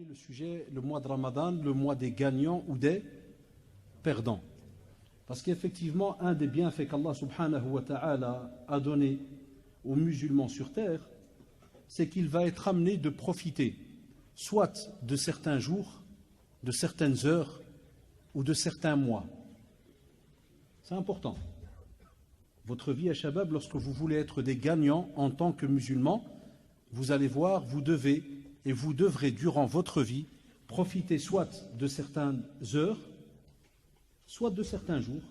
appelé le sujet, le mois de Ramadan, le mois des gagnants ou des perdants. Parce qu'effectivement, un des bienfaits qu'Allah subhanahu wa ta'ala a donné aux musulmans sur terre, c'est qu'il va être amené de profiter soit de certains jours, de certaines heures ou de certains mois. C'est important. Votre vie à Shabab, lorsque vous voulez être des gagnants en tant que musulmans, vous allez voir, vous devez et vous devrez durant votre vie profiter soit de certaines heures, soit de certains jours,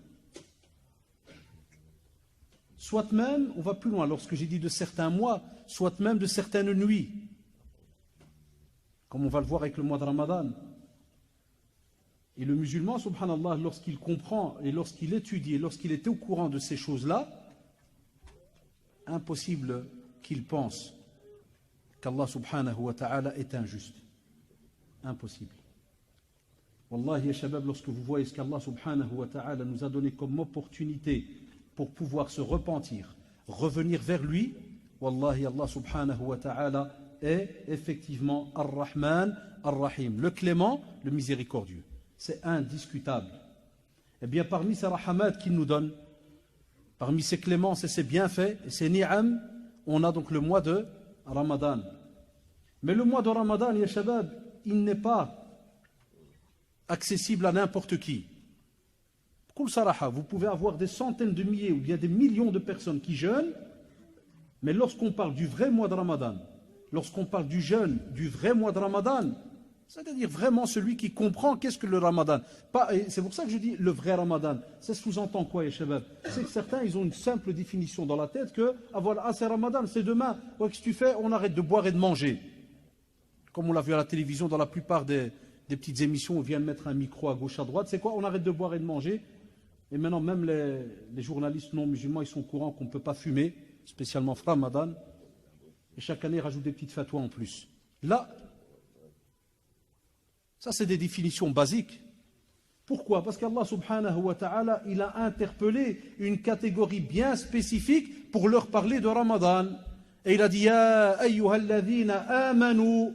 soit même, on va plus loin, lorsque j'ai dit de certains mois, soit même de certaines nuits, comme on va le voir avec le mois de Ramadan. Et le musulman, subhanallah, lorsqu'il comprend et lorsqu'il étudie et lorsqu'il est au courant de ces choses-là, impossible qu'il pense qu'Allah subhanahu wa ta'ala est injuste. Impossible. Wallahi ya shabab, lorsque vous voyez ce qu'Allah subhanahu wa ta'ala nous a donné comme opportunité pour pouvoir se repentir, revenir vers lui, wallahi Allah subhanahu wa ta'ala est effectivement Ar-Rahman, Ar-Rahim, le clément, le miséricordieux. C'est indiscutable. Eh bien, parmi ces rahamat qu'il nous donne, parmi ses clémences et ses bienfaits, et ses ni'am, on a donc le mois de Ramadan. Mais le mois de Ramadan, ya shabab, il n'est pas accessible à n'importe qui. Vous pouvez avoir des centaines de milliers ou bien des millions de personnes qui jeûnent, mais lorsqu'on parle du vrai mois de Ramadan, lorsqu'on parle du jeûne, du vrai mois de Ramadan, c'est-à-dire vraiment celui qui comprend qu'est-ce que le Ramadan. C'est pour ça que je dis le vrai Ramadan. Ça sous-entend quoi, les shabab? C'est que certains, ils ont une simple définition dans la tête que, voilà, c'est Ramadan, c'est demain. Qu'est-ce que tu fais? On arrête de boire et de manger. Comme on l'a vu à la télévision, dans la plupart des petites émissions, on vient de mettre un micro à gauche, à droite. C'est quoi? On arrête de boire et de manger. Et maintenant, même les journalistes non musulmans, ils sont au courant qu'on ne peut pas fumer, spécialement Ramadan. Et chaque année, ils rajoutent des petites fatwas en plus. Là, ça c'est des définitions basiques. Pourquoi? Parce qu'Allah subhanahu wa ta'ala, il a interpellé une catégorie bien spécifique pour leur parler de Ramadan. Et il a dit, Ya ayyuhalladhina amanu,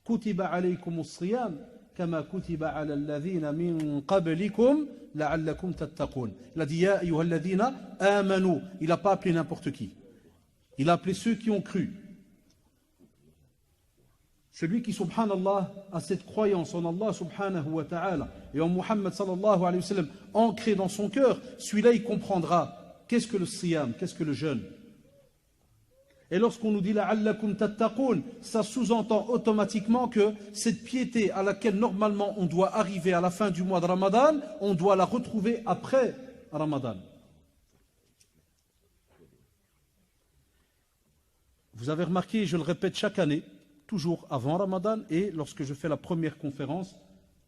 kutiba alaykumus siyam, kama kutiba ala alladhina min qablikum, la'allakum tattaqun. Il a dit, Ya ayyuhalladhina amanu. Il n'a pas appelé n'importe qui. Il a appelé ceux qui ont cru. Celui qui, subhanallah, a cette croyance en Allah subhanahu wa ta'ala et en Muhammad sallallahu alayhi wa sallam ancré dans son cœur, celui-là il comprendra qu'est-ce que le siyam, qu'est-ce que le jeûne. Et lorsqu'on nous dit la'allakum tattaqun, ça sous-entend automatiquement que cette piété à laquelle normalement on doit arriver à la fin du mois de Ramadan, on doit la retrouver après Ramadan. Vous avez remarqué, je le répète chaque année, toujours avant Ramadan et lorsque je fais la première conférence,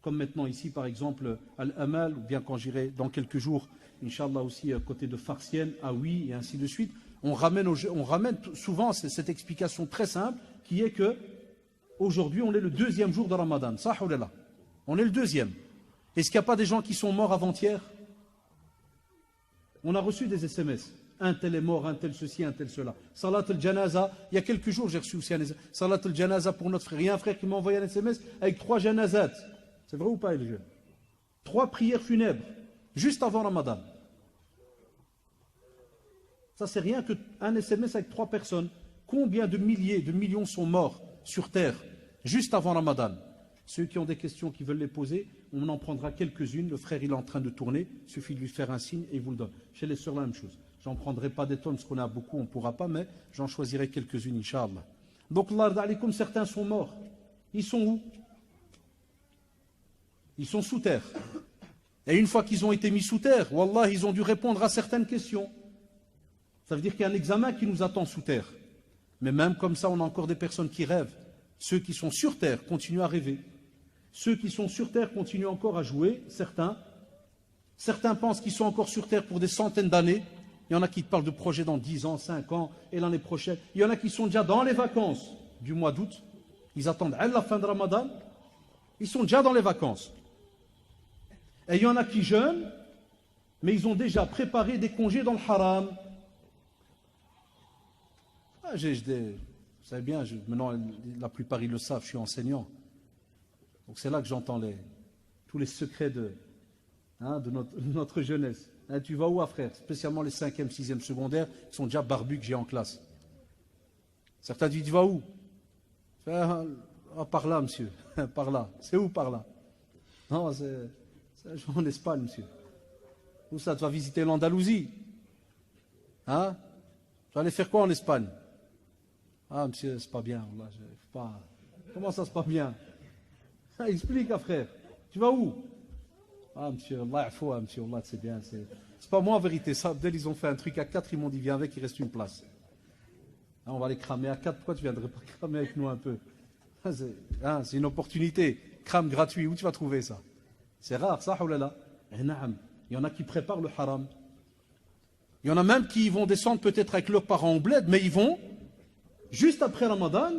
comme maintenant ici par exemple Al-Amal, ou bien quand j'irai dans quelques jours, Inch'Allah aussi à côté de Farsienne, à Oui et ainsi de suite, on ramène souvent cette explication très simple qui est que aujourd'hui on est le deuxième jour de Ramadan. On est le deuxième. Est-ce qu'il n'y a pas des gens qui sont morts avant-hier? On a reçu des SMS. Un tel est mort, un tel ceci, un tel cela. Salat al-Janaza, il y a quelques jours j'ai reçu aussi un SMS. Salat al-Janaza pour notre frère. Il y a un frère qui m'a envoyé un SMS avec 3 janazat. C'est vrai ou pas, les jeunes? 3 prières funèbres, juste avant Ramadan. Ça c'est rien qu'un SMS avec 3 personnes. Combien de milliers, de millions sont morts sur terre, juste avant Ramadan? Ceux qui ont des questions, qui veulent les poser, on en prendra quelques-unes. Le frère il est en train de tourner, il suffit de lui faire un signe et il vous le donne. Chez les sœurs la même chose. J'en prendrai pas des tonnes, parce qu'on a beaucoup, on ne pourra pas, mais j'en choisirai quelques-unes, Inch'Allah. Donc, comme certains sont morts. Ils sont où? Ils sont sous terre. Et une fois qu'ils ont été mis sous terre, Wallah, ils ont dû répondre à certaines questions. Ça veut dire qu'il y a un examen qui nous attend sous terre. Mais même comme ça, on a encore des personnes qui rêvent. Ceux qui sont sur terre continuent à rêver. Ceux qui sont sur terre continuent encore à jouer, certains. Certains pensent qu'ils sont encore sur terre pour des centaines d'années. Il y en a qui te parlent de projets dans 10 ans, 5 ans et l'année prochaine. Il y en a qui sont déjà dans les vacances du mois d'août. Ils attendent à la fin de Ramadan. Ils sont déjà dans les vacances. Et il y en a qui jeûnent, mais ils ont déjà préparé des congés dans le haram. Vous savez bien, maintenant la plupart ils le savent, je suis enseignant. Donc c'est là que j'entends tous les secrets de notre jeunesse. Hein, tu vas où, frère? Spécialement les 5e, 6e secondaires, qui sont déjà barbus que j'ai en classe. Certains disent, tu vas où? Par là, monsieur. Par là. C'est où par là? Non, c'est en Espagne, monsieur. Où ça? Tu vas visiter l'Andalousie? Hein? Tu vas aller faire quoi en Espagne? Ah, monsieur, c'est pas bien. Là, pas... Comment ça, c'est pas bien? Explique, frère. Tu vas où? Ah, monsieur, Allah yafou, monsieur, Allah, c'est bien. C'est pas moi en vérité. Ça, Abdel, ils ont fait un truc à 4, ils m'ont dit, viens avec, il reste une place. Hein, on va les cramer à 4, pourquoi tu viendrais pas cramer avec nous un peu? C'est une opportunité. Crame gratuit, où tu vas trouver ça? C'est rare, ça, ou là là. Il y en a qui préparent le haram. Il y en a même qui vont descendre peut-être avec leurs parents au bled, mais ils vont, juste après Ramadan,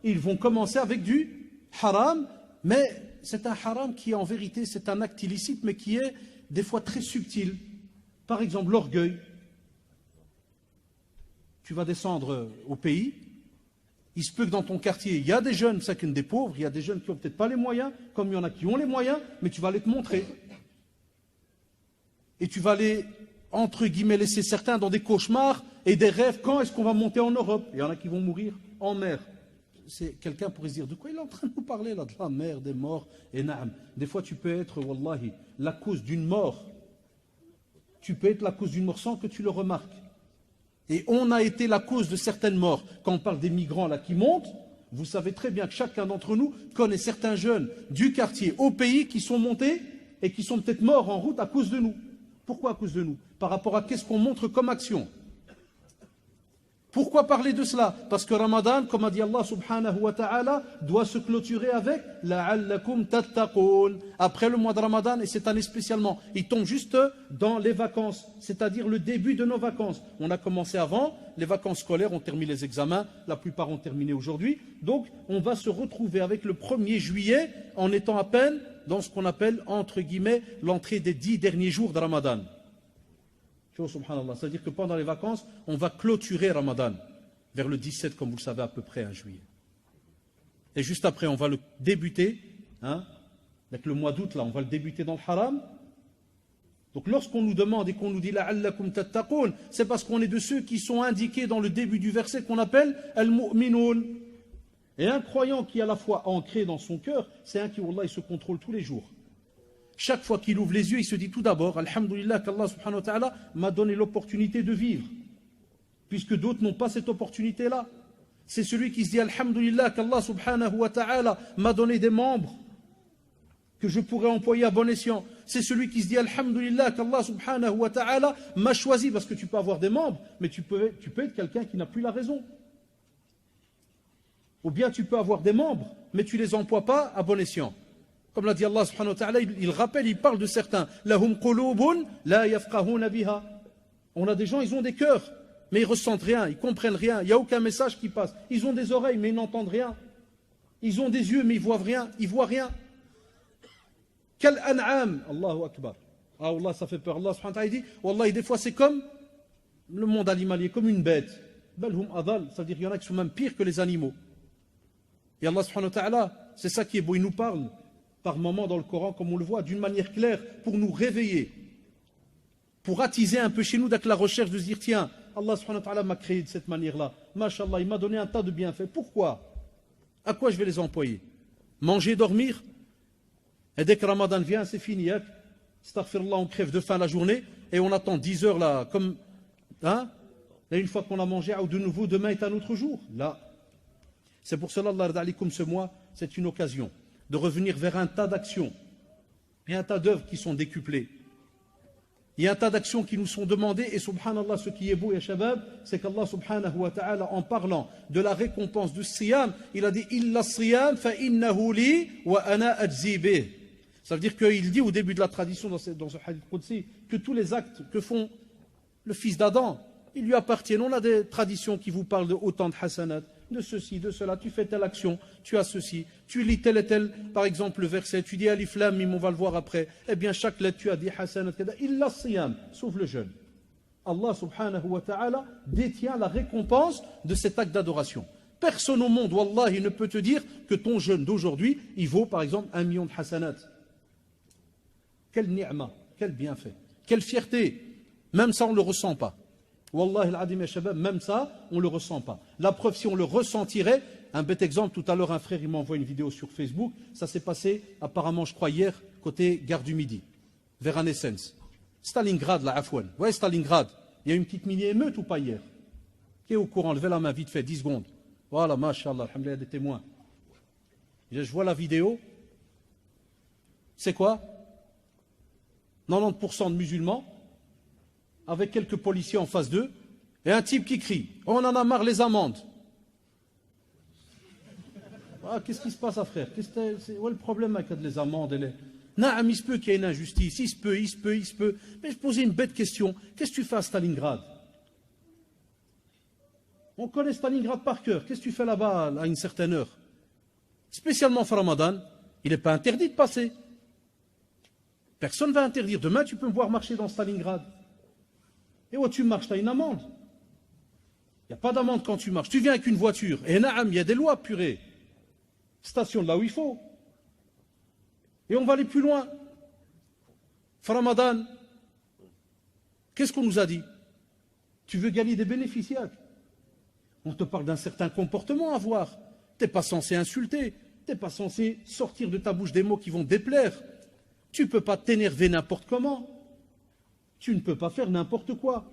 ils vont commencer avec du haram, mais c'est un haram qui en vérité, c'est un acte illicite, mais qui est des fois très subtil. Par exemple, l'orgueil. Tu vas descendre au pays, il se peut que dans ton quartier, il y a des jeunes, ça qui sont des pauvres, il y a des jeunes qui n'ont peut-être pas les moyens, comme il y en a qui ont les moyens, mais tu vas aller te montrer. Et tu vas aller, entre guillemets, laisser certains dans des cauchemars et des rêves. Quand est-ce qu'on va monter en Europe? Il y en a qui vont mourir en mer. Quelqu'un pourrait se dire, de quoi il est en train de nous parler là? De la mer, des morts, et naam. Des fois tu peux être, wallahi, la cause d'une mort. Tu peux être la cause d'une mort sans que tu le remarques. Et on a été la cause de certaines morts. Quand on parle des migrants là qui montent, vous savez très bien que chacun d'entre nous connaît certains jeunes du quartier au pays qui sont montés et qui sont peut-être morts en route à cause de nous. Pourquoi à cause de nous? Par rapport à qu'est-ce qu'on montre comme action. Pourquoi parler de cela? Parce que Ramadan, comme a dit Allah subhanahu wa ta'ala, doit se clôturer avec la'allakum tattaqoun. Après le mois de Ramadan, et cette année spécialement, il tombe juste dans les vacances, c'est-à-dire le début de nos vacances. On a commencé avant, les vacances scolaires, on termine les examens, la plupart ont terminé aujourd'hui. Donc, on va se retrouver avec le 1er juillet en étant à peine dans ce qu'on appelle, entre guillemets, l'entrée des 10 derniers jours de Ramadan. Subhanallah, c'est-à-dire que pendant les vacances, on va clôturer Ramadan vers le 17, comme vous le savez, à peu près, en juillet. Et juste après, on va le débuter, avec le mois d'août, là, on va le débuter dans le haram. Donc lorsqu'on nous demande et qu'on nous dit la'allakum tattaqoun, c'est parce qu'on est de ceux qui sont indiqués dans le début du verset qu'on appelle al-mu'minoun. Et un croyant qui a la foi ancrée dans son cœur, c'est un qui, wallah, il se contrôle tous les jours. Chaque fois qu'il ouvre les yeux, il se dit tout d'abord, alhamdoulilah, qu'Allah subhanahu wa ta'ala m'a donné l'opportunité de vivre, puisque d'autres n'ont pas cette opportunité-là. C'est celui qui se dit, alhamdoulilah, qu'Allah subhanahu wa ta'ala m'a donné des membres que je pourrais employer à bon escient. C'est celui qui se dit, alhamdoulilah, qu'Allah subhanahu wa ta'ala m'a choisi, parce que tu peux avoir des membres, mais tu peux être quelqu'un qui n'a plus la raison. Ou bien tu peux avoir des membres, mais tu ne les emploies pas à bon escient. Comme l'a dit Allah subhanahu wa ta'ala, il rappelle, il parle de certains. Lahum qulubun la yafqahuna biha. On a des gens, ils ont des cœurs, mais ils ressentent rien, ils comprennent rien. Il n'y a aucun message qui passe. Ils ont des oreilles, mais ils n'entendent rien. Ils ont des yeux, mais ils voient rien. Ils voient rien. Quel an'am, Allahu akbar. Ah Allah, ça fait peur. Allah subhanahu wa ta'ala dit, Wallah, des fois c'est comme le monde animalier, comme une bête. Balhum adal, ça veut dire qu'il y en a qui sont même pires que les animaux. Et Allah subhanahu wa ta'ala, c'est ça qui est beau, il nous parle par moments dans le Coran, comme on le voit, d'une manière claire, pour nous réveiller, pour attiser un peu chez nous avec la recherche de se dire, tiens, Allah subhanahu wa ta'ala m'a créé de cette manière-là, mashallah, il m'a donné un tas de bienfaits, pourquoi? À quoi je vais les employer? Manger, dormir? Et dès que Ramadan vient, c'est fini, hein? Astaghfirullah, on crève de faim la journée, et on attend 10 heures là, comme, et une fois qu'on a mangé, ou de nouveau, demain est un autre jour, là. C'est pour cela, Allah comme ce mois, c'est une occasion de revenir vers un tas d'actions. Il y a un tas d'œuvres qui sont décuplées. Il y a un tas d'actions qui nous sont demandées. Et subhanallah, ce qui est beau, ya shabab, c'est qu'Allah subhanahu wa ta'ala, en parlant de la récompense du siyam, il a dit « Illa siyam fa innahu li wa ana ajzi bih ». Ça veut dire qu'il dit au début de la tradition dans ce hadith qudsi que tous les actes que font le fils d'Adam, ils lui appartiennent. On a des traditions qui vous parlent de autant de hasanat, de ceci, de cela, tu fais telle action, tu as ceci, tu lis tel et tel, par exemple le verset, tu dis alif lam mim, on va le voir après, eh bien chaque lettre tu as dit hasanat, illa siyam, sauf le jeûne. Allah subhanahu wa ta'ala détient la récompense de cet acte d'adoration. Personne au monde, wallahi, ne peut te dire que ton jeûne d'aujourd'hui, il vaut par exemple 1 million de hasanat. Quelle ni'ma, quel bienfait, quelle fierté. Même ça, on ne le ressent pas. Wallahi al-adim ya shabab, même ça, on ne le ressent pas. La preuve, si on le ressentirait, un bête exemple, tout à l'heure, un frère, il m'envoie une vidéo sur Facebook, ça s'est passé, apparemment, je crois, hier, côté gare du Midi, vers un Essence. Stalingrad, la Afouane. Vous voyez, Stalingrad, il y a une petite mini-émeute ou pas hier? Qui est au courant? Levez la main vite fait, 10 secondes. Voilà, mashallah, alhamdoulilah, des témoins. Je vois la vidéo. C'est quoi? 90% de musulmans, avec quelques policiers en face d'eux, et un type qui crie, on en a marre les amendes. Ah, qu'est-ce qui se passe, frère? Où est le problème avec les amendes et les... Non, il se peut qu'il y ait une injustice, il se peut. Mais je posais une bête question. Qu'est-ce que tu fais à Stalingrad? On connaît Stalingrad par cœur. Qu'est-ce que tu fais là-bas à une certaine heure? Spécialement en Ramadan, il n'est pas interdit de passer. Personne ne va interdire. Demain, tu peux me voir marcher dans Stalingrad. Et où tu marches, tu as une amende. Il n'y a pas d'amende quand tu marches. Tu viens avec une voiture. Et naam, il y a des lois, purée. Station là où il faut. Et on va aller plus loin. Ramadan, qu'est-ce qu'on nous a dit? Tu veux gagner des bénéficiaires. On te parle d'un certain comportement à avoir. Tu n'es pas censé insulter. Tu n'es pas censé sortir de ta bouche des mots qui vont déplaire. Tu ne peux pas t'énerver n'importe comment. Tu ne peux pas faire n'importe quoi.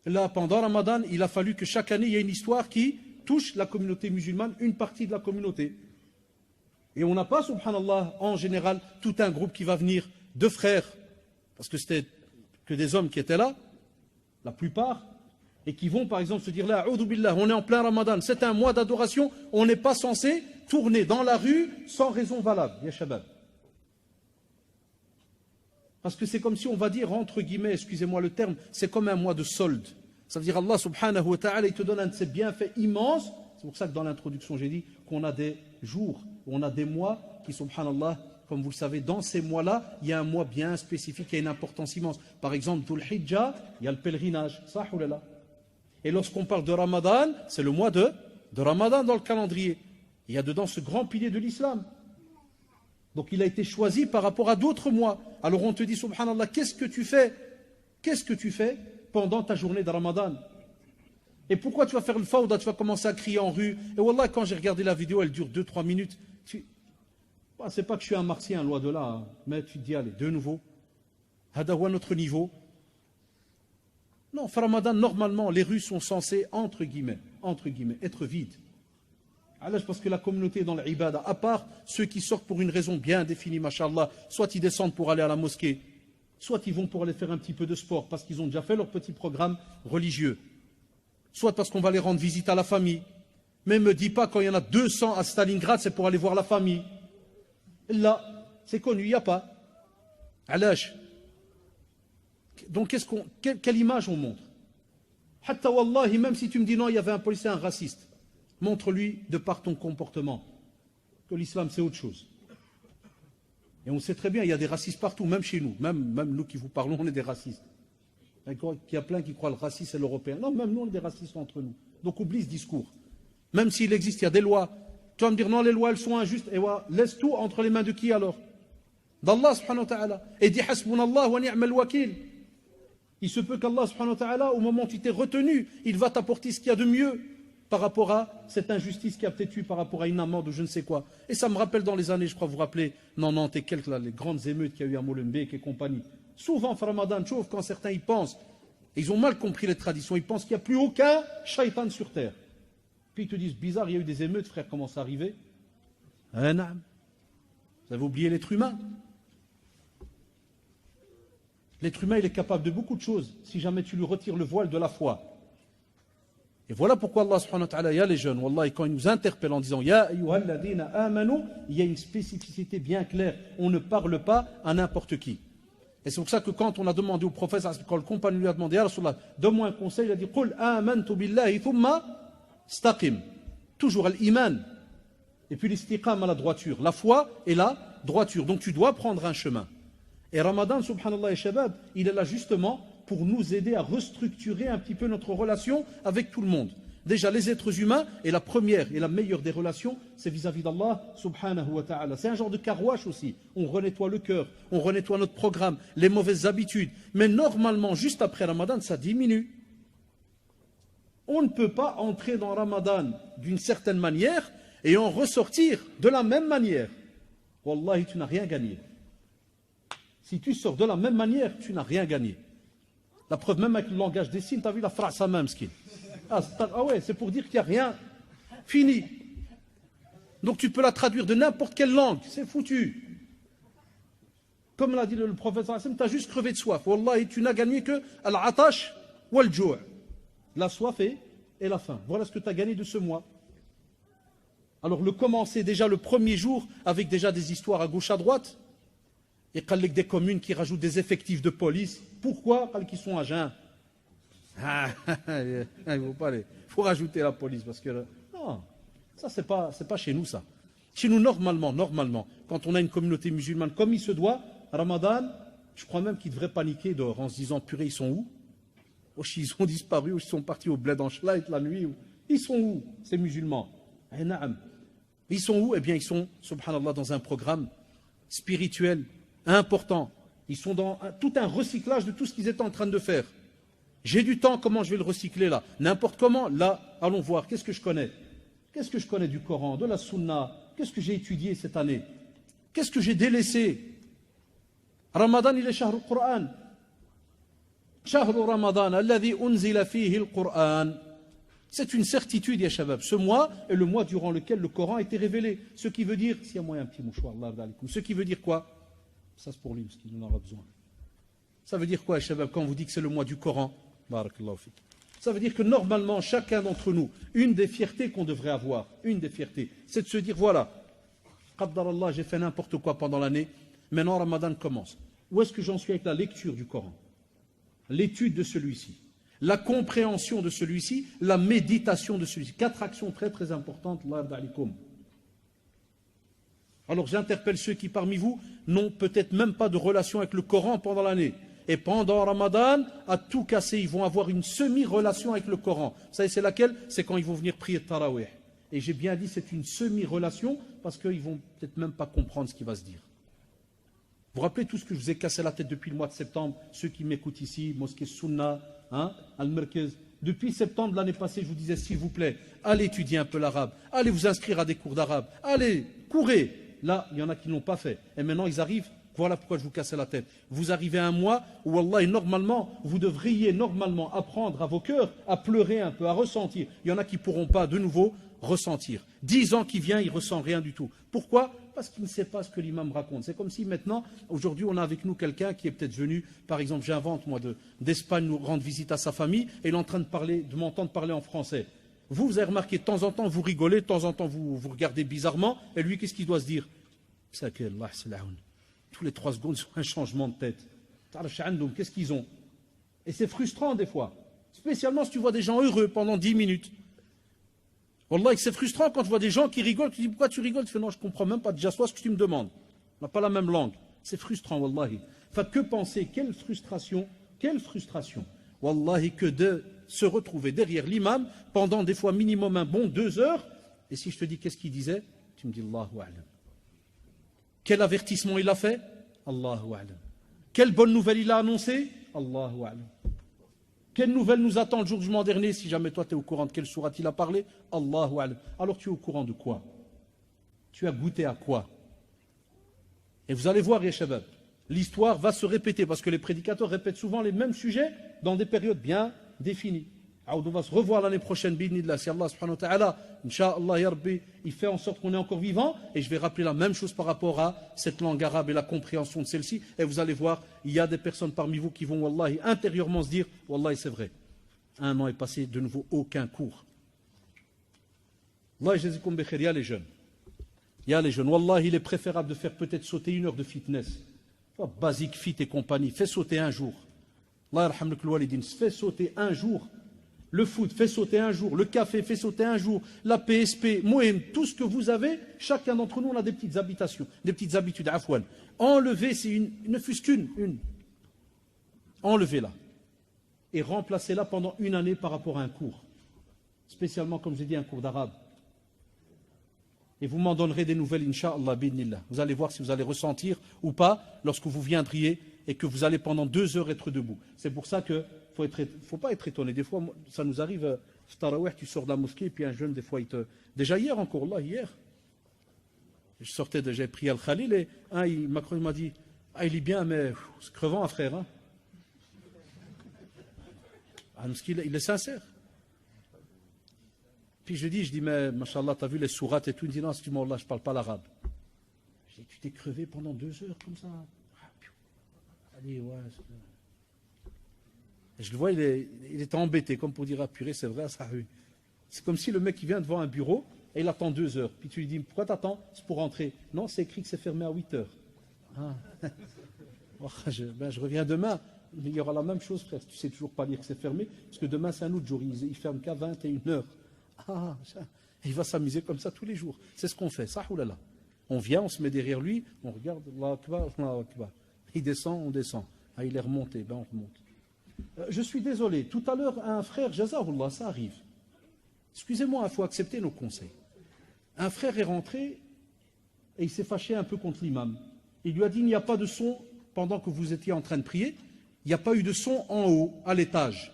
Là, pendant Ramadan, il a fallu que chaque année, il y ait une histoire qui touche la communauté musulmane, une partie de la communauté. Et on n'a pas, subhanallah, en général, tout un groupe qui va venir de frères, parce que c'était que des hommes qui étaient là, la plupart, et qui vont par exemple se dire là, a'udhu billah, on est en plein Ramadan, c'est un mois d'adoration, on n'est pas censé tourner dans la rue sans raison valable, ya shabab. Parce que c'est comme si on va dire, entre guillemets, excusez-moi le terme, c'est comme un mois de solde. Ça veut dire Allah subhanahu wa ta'ala, il te donne un de ses bienfaits immenses. C'est pour ça que dans l'introduction, j'ai dit qu'on a des jours, on a des mois qui, subhanallah, comme vous le savez, dans ces mois-là, il y a un mois bien spécifique, il y a une importance immense. Par exemple, Dhul Hijjah, il y a le pèlerinage. Ça, oulala. Et lorsqu'on parle de Ramadan, c'est le mois de Ramadan dans le calendrier. Il y a dedans ce grand pilier de l'islam. Donc il a été choisi par rapport à d'autres mois. Alors on te dit, subhanallah, qu'est-ce que tu fais? Qu'est-ce que tu fais pendant ta journée de Ramadan? Et pourquoi tu vas faire le fawda? Tu vas commencer à crier en rue. Et wallah, quand j'ai regardé la vidéo, elle dure 2-3 minutes. C'est pas que je suis un martien, loin de là, hein, mais tu te dis, allez, de nouveau, hadawa notre niveau. Non, Ramadan, normalement, les rues sont censées, entre guillemets, être vides. Parce que la communauté est dans l'ibada, à part ceux qui sortent pour une raison bien définie, mashallah, soit ils descendent pour aller à la mosquée, soit ils vont pour aller faire un petit peu de sport, parce qu'ils ont déjà fait leur petit programme religieux, soit parce qu'on va les rendre visite à la famille. Mais ne me dis pas quand il y en a 200 à Stalingrad, c'est pour aller voir la famille. Là, c'est connu, il n'y a pas. Alash. Donc, quelle image on montre? Hatta wallahi, même si tu me dis non, il y avait un policier, un raciste. Montre-lui, de par ton comportement, que l'islam c'est autre chose. Et on sait très bien, il y a des racistes partout, même chez nous. Même nous qui vous parlons, on est des racistes. Il y a plein qui croient le racisme c'est l'européen. Non, même nous, on est des racistes entre nous. Donc oublie ce discours. Même s'il existe, il y a des lois. Tu vas me dire, non, les lois, elles sont injustes. Et voilà, laisse tout entre les mains de qui alors? D'Allah subhanahu wa ta'ala. Et dis, hasbunallah wa ni'mal wakil. Il se peut qu'Allah subhanahu wa ta'ala, au moment où tu t'es retenu, il va t'apporter ce qu'il y a de mieux par rapport à cette injustice qui a peut-être eu par rapport à une amende ou je ne sais quoi. Et ça me rappelle dans les années, je crois vous rappelez, 90 et quelques, là, les grandes émeutes qu'il y a eu à Molenbeek et compagnie. Souvent, Ramadan, sauf quand certains y pensent, et ils ont mal compris les traditions, ils pensent qu'il n'y a plus aucun shaitan sur terre. Puis ils te disent, bizarre, il y a eu des émeutes, frère, comment ça arrivait? Vous avez oublié l'être humain. L'être humain, il est capable de beaucoup de choses, si jamais tu lui retires le voile de la foi. Et voilà pourquoi Allah subhanahu wa ta'ala, il y a les jeunes, wallah, et quand ils nous interpellent en disant Ya ayyuhalladhina amanu, il y a une spécificité bien claire. On ne parle pas à n'importe qui. Et c'est pour ça que quand on a demandé au prophète, quand le compagnon lui a demandé Ya Rasulallah, donne-moi un conseil, il a dit Qul amantu billahi thumma staqim. Toujours l'iman. Et puis l'istiqam à la droiture. La foi et la droiture. Donc tu dois prendre un chemin. Et Ramadan, subhanallah et shabab, il est là justement pour nous aider à restructurer un petit peu notre relation avec tout le monde. Déjà, les êtres humains, et la première et la meilleure des relations, c'est vis-à-vis d'Allah subhanahu wa ta'ala. C'est un genre de carouage aussi. On renettoie le cœur, on renettoie notre programme, les mauvaises habitudes. Mais normalement, juste après Ramadan, ça diminue. On ne peut pas entrer dans Ramadan d'une certaine manière et en ressortir de la même manière. Wallahi, tu n'as rien gagné. Si tu sors de la même manière, tu n'as rien gagné. La preuve, même avec le langage des signes, tu as vu la phrase à même, skin. Ah ouais, c'est pour dire qu'il n'y a rien. Fini. Donc tu peux la traduire de n'importe quelle langue. C'est foutu. Comme l'a dit le prophète, tu as juste crevé de soif. Wallahi, tu n'as gagné que al-atash ou al-jou'. La soif et la faim. Voilà ce que tu as gagné de ce mois. Alors le commencer déjà le premier jour avec déjà des histoires à gauche à droite. Et qu'avec des communes qui rajoutent des effectifs de police. Pourquoi? Parce qu'ils sont à jeun. Il faut rajouter la police parce que non, ça c'est pas chez nous ça. Chez nous normalement, quand on a une communauté musulmane comme il se doit, Ramadan, je crois même qu'ils devraient paniquer dehors en se disant purée, ils sont où? Ils ont disparu, ils sont partis au bled en Schleit la nuit. Ils sont où ces musulmans? Ils sont où? Eh bien ils sont, subhanallah, dans un programme spirituel important. Ils sont dans tout un recyclage de tout ce qu'ils étaient en train de faire. J'ai du temps, comment je vais le recycler là? N'importe comment, là, allons voir, qu'est-ce que je connais? Qu'est-ce que je connais du Coran, de la Sunna? Qu'est-ce que j'ai étudié cette année? Qu'est-ce que j'ai délaissé? Ramadan, il est Shahr al-Qur'an. Shahr Ramadan, alladhi unzila fihi al-Qur'an. C'est une certitude, ya shabab. Ce mois est le mois durant lequel le Coran a été révélé. Ce qui veut dire, s'il y a moyen un petit mouchoir, ce qui veut dire quoi? Ça c'est pour lui, parce qu'il en aura besoin. Ça veut dire quoi, ya shabab, quand on vous dit que c'est le mois du Coran? Barakallahu fik. Ça veut dire que normalement, chacun d'entre nous, une des fiertés qu'on devrait avoir, une des fiertés, c'est de se dire, voilà, Qaddarallah, j'ai fait n'importe quoi pendant l'année, maintenant Ramadan commence. Où est-ce que j'en suis avec la lecture du Coran? L'étude de celui-ci, la compréhension de celui-ci, la méditation de celui-ci. 4 actions très très importantes. Alors j'interpelle ceux qui parmi vous n'ont peut-être même pas de relation avec le Coran pendant l'année. Et pendant Ramadan, à tout casser, ils vont avoir une semi-relation avec le Coran. Vous savez, c'est laquelle? C'est quand ils vont venir prier Tarawih. Et j'ai bien dit c'est une semi-relation parce qu'ils vont peut-être même pas comprendre ce qui va se dire. Vous vous rappelez tout ce que je vous ai cassé la tête depuis le mois de septembre? Ceux qui m'écoutent ici, Mosquée Sunna, Al-Merkez. Depuis septembre l'année passée, je vous disais s'il vous plaît, allez étudier un peu l'arabe, allez vous inscrire à des cours d'arabe, allez, courez. Là, il y en a qui ne l'ont pas fait. Et maintenant, ils arrivent. Voilà pourquoi je vous cassais la tête. Vous arrivez à un mois où, Wallah, normalement, vous devriez normalement apprendre à vos cœurs à pleurer un peu, à ressentir. Il y en a qui ne pourront pas de nouveau ressentir. 10 ans qui vient, il ne ressent rien du tout. Pourquoi? Parce qu'il ne sait pas ce que l'imam raconte. C'est comme si maintenant, aujourd'hui, on a avec nous quelqu'un qui est peut-être venu, par exemple, j'invente moi, d'Espagne nous rendre visite à sa famille, et il est en train de m'entendre parler en français. Vous avez remarqué, de temps en temps, vous rigolez, de temps en temps, vous regardez bizarrement, et lui, qu'est-ce qu'il doit se dire? Tous les 3 secondes, ils ont un changement de tête. Qu'est-ce qu'ils ont? Et c'est frustrant des fois. Spécialement si tu vois des gens heureux pendant 10 minutes. Wallah, c'est frustrant quand je vois des gens qui rigolent. Tu dis pourquoi tu rigoles? Tu fais non, je ne comprends même pas déjà soit ce que tu me demandes. On n'a pas la même langue. C'est frustrant, wallahi. Enfin, que penser? Quelle frustration, wallahi, que de se retrouver derrière l'imam pendant des fois minimum un bon 2 heures. Et si je te dis qu'est-ce qu'il disait, tu me dis Allahu a'lam. Quel avertissement il a fait? Allahu a'lam. Quelle bonne nouvelle il a annoncé? Allahu a'lam. Quelle nouvelle nous attend le jour du jugement dernier? Si jamais toi tu es au courant de quelle sourate il a parlé, Allahu a'lam. Alors tu es au courant de quoi? Tu as goûté à quoi? Et vous allez voir, ya shabab, l'histoire va se répéter parce que les prédicateurs répètent souvent les mêmes sujets dans des périodes bien définies. On va se revoir l'année prochaine, bi'idhnillah, si Allah subhanahu wa ta'ala, incha'Allah, ya Rabbi, il fait en sorte qu'on est encore vivant, et je vais rappeler la même chose par rapport à cette langue arabe et la compréhension de celle-ci, et vous allez voir, il y a des personnes parmi vous qui vont, wallahi, intérieurement se dire, wallahi, c'est vrai, 1 an est passé, de nouveau, aucun cours. Wallahi, jazakoum bi khair, il y a les jeunes. Il y a les jeunes, wallahi, il est préférable de faire peut-être sauter 1 heure de fitness. Basique, fit et compagnie, fais sauter 1 jour. Allah yarhamlak al-walidin, fais sauter 1 jour. Le foot, fait sauter 1 jour. Le café, fait sauter 1 jour. La PSP, Mohem, tout ce que vous avez, chacun d'entre nous, on a des petites habitudes, afouane. Enlevez, c'est ne fût-ce qu'une. Enlevez-la. Et remplacez-la pendant 1 année par rapport à un cours. spécialement, comme j'ai dit, un cours d'arabe. Et vous m'en donnerez des nouvelles, Inch'Allah, bidnillah. Vous allez voir si vous allez ressentir ou pas lorsque vous viendriez et que vous allez pendant 2 heures être debout. C'est pour ça qu'il ne faut pas être étonné. Des fois, ça nous arrive, Tarawih, tu sors de la mosquée, et puis un jeune, des fois, il te... Déjà hier encore, là, hier, je sortais, j'ai pris Al-Khalil, et il m'a dit, il est bien, mais c'est crevant, un frère. Hein. Il est sincère. Puis je dis, mais machallah, t'as vu les sourates et tout. Il me dit, non, excuse-moi, là, je ne parle pas l'arabe. Je dis, tu t'es crevé pendant 2 heures comme ça. Allez, ouais. Et je le vois, il était embêté, comme pour dire, ah purée, c'est vrai, ça oui. C'est comme si le mec qui vient devant un bureau et il attend 2 heures. Puis tu lui dis, pourquoi t'attends? C'est pour rentrer. Non, c'est écrit que c'est fermé à 8 heures. Ah. Je reviens demain. Il y aura la même chose, frère. Tu sais toujours pas dire que c'est fermé, parce que demain, c'est un autre jour. Il ne ferme qu'à 21 heures. Ah, il va s'amuser comme ça tous les jours. C'est ce qu'on fait. Ça, oulala. On vient, on se met derrière lui, on regarde, Allah Akbar, Allah Akbar. Il descend, on descend. Ah, il est remonté, ben on remonte. Je suis désolé. Tout à l'heure, un frère, Jazahullah, ça arrive. Excusez-moi, il faut accepter nos conseils. Un frère est rentré et il s'est fâché un peu contre l'imam. Il lui a dit, il n'y a pas de son pendant que vous étiez en train de prier. Il n'y a pas eu de son en haut, à l'étage.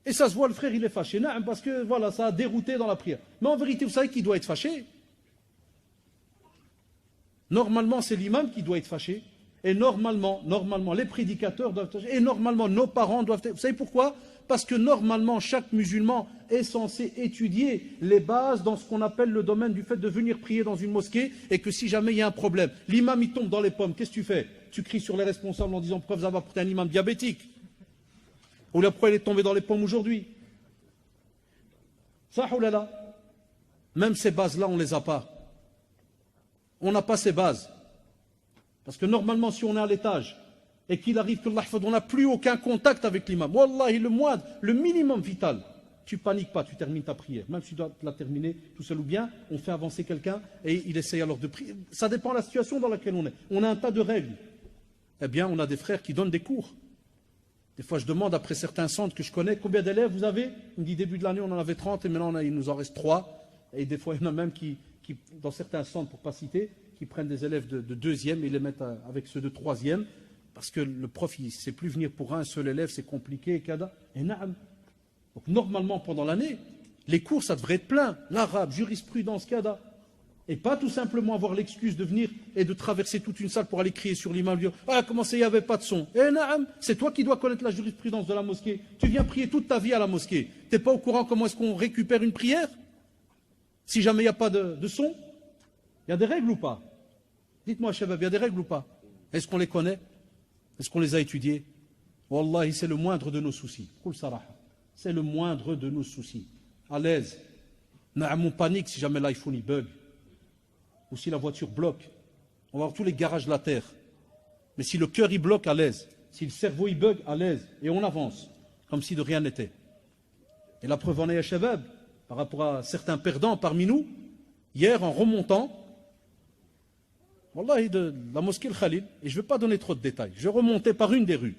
Et ça se voit, le frère, il est fâché. Non, parce que voilà, ça a dérouté dans la prière. Mais en vérité, vous savez qui doit être fâché? Normalement, c'est l'imam qui doit être fâché. Et normalement, les prédicateurs doivent être fâchés. Et normalement, nos parents doivent être... Vous savez pourquoi? Parce que normalement, chaque musulman est censé étudier les bases dans ce qu'on appelle le domaine du fait de venir prier dans une mosquée et que si jamais il y a un problème, l'imam il tombe dans les pommes, qu'est-ce que tu fais? Tu cries sur les responsables en disant pourquoi vous avez apporté un imam diabétique? Ou là, pourquoi il est tombé dans les pommes aujourd'hui? Ça, oh là là. Même ces bases-là, on ne les a pas. On n'a pas ces bases. Parce que normalement, si on est à l'étage et qu'il arrive que on n'a plus aucun contact avec l'imam, wallahi, le moindre, le minimum vital, tu paniques pas, tu termines ta prière. Même si tu dois la terminer tout seul ou bien, on fait avancer quelqu'un et il essaye alors de prier. Ça dépend de la situation dans laquelle on est. On a un tas de règles. Eh bien, on a des frères qui donnent des cours. Des fois, je demande après certains centres que je connais, combien d'élèves vous avez? Il me dit, début de l'année, on en avait 30 et maintenant, il nous en reste 3. Et des fois, il y en a même qui dans certains centres, pour ne pas citer, qui prennent des élèves de 2e et les mettent avec ceux de 3e, parce que le prof, il ne sait plus venir pour un seul élève, c'est compliqué, et naam. Donc, normalement, pendant l'année, les cours, ça devrait être plein. L'arabe, jurisprudence, kada. Et pas tout simplement avoir l'excuse de venir et de traverser toute une salle pour aller crier sur l'imam, dire « Ah, comment c'est, il n'y avait pas de son ?» Eh naam, c'est toi qui dois connaître la jurisprudence de la mosquée. Tu viens prier toute ta vie à la mosquée. Tu n'es pas au courant comment est-ce qu'on récupère une prière? Si jamais il n'y a pas de son? Il y a des règles ou pas? Dites-moi, Shabab, il y a des règles ou pas? Est-ce qu'on les connaît? Est-ce qu'on les a étudiées? Wallahi, c'est le moindre de nos soucis. C'est le moindre de nos soucis. À l'aise. On panique si jamais l'iPhone il bug. Ou si la voiture bloque. On va voir tous les garages de la terre. Mais si le cœur il bloque, à l'aise. Si le cerveau il bug, à l'aise. Et on avance. Comme si de rien n'était. Et la preuve en est à Shabab, par rapport à certains perdants parmi nous, hier en remontant, wallahi, de la mosquée Al-Khalil, et je ne vais pas donner trop de détails, je remontais par une des rues.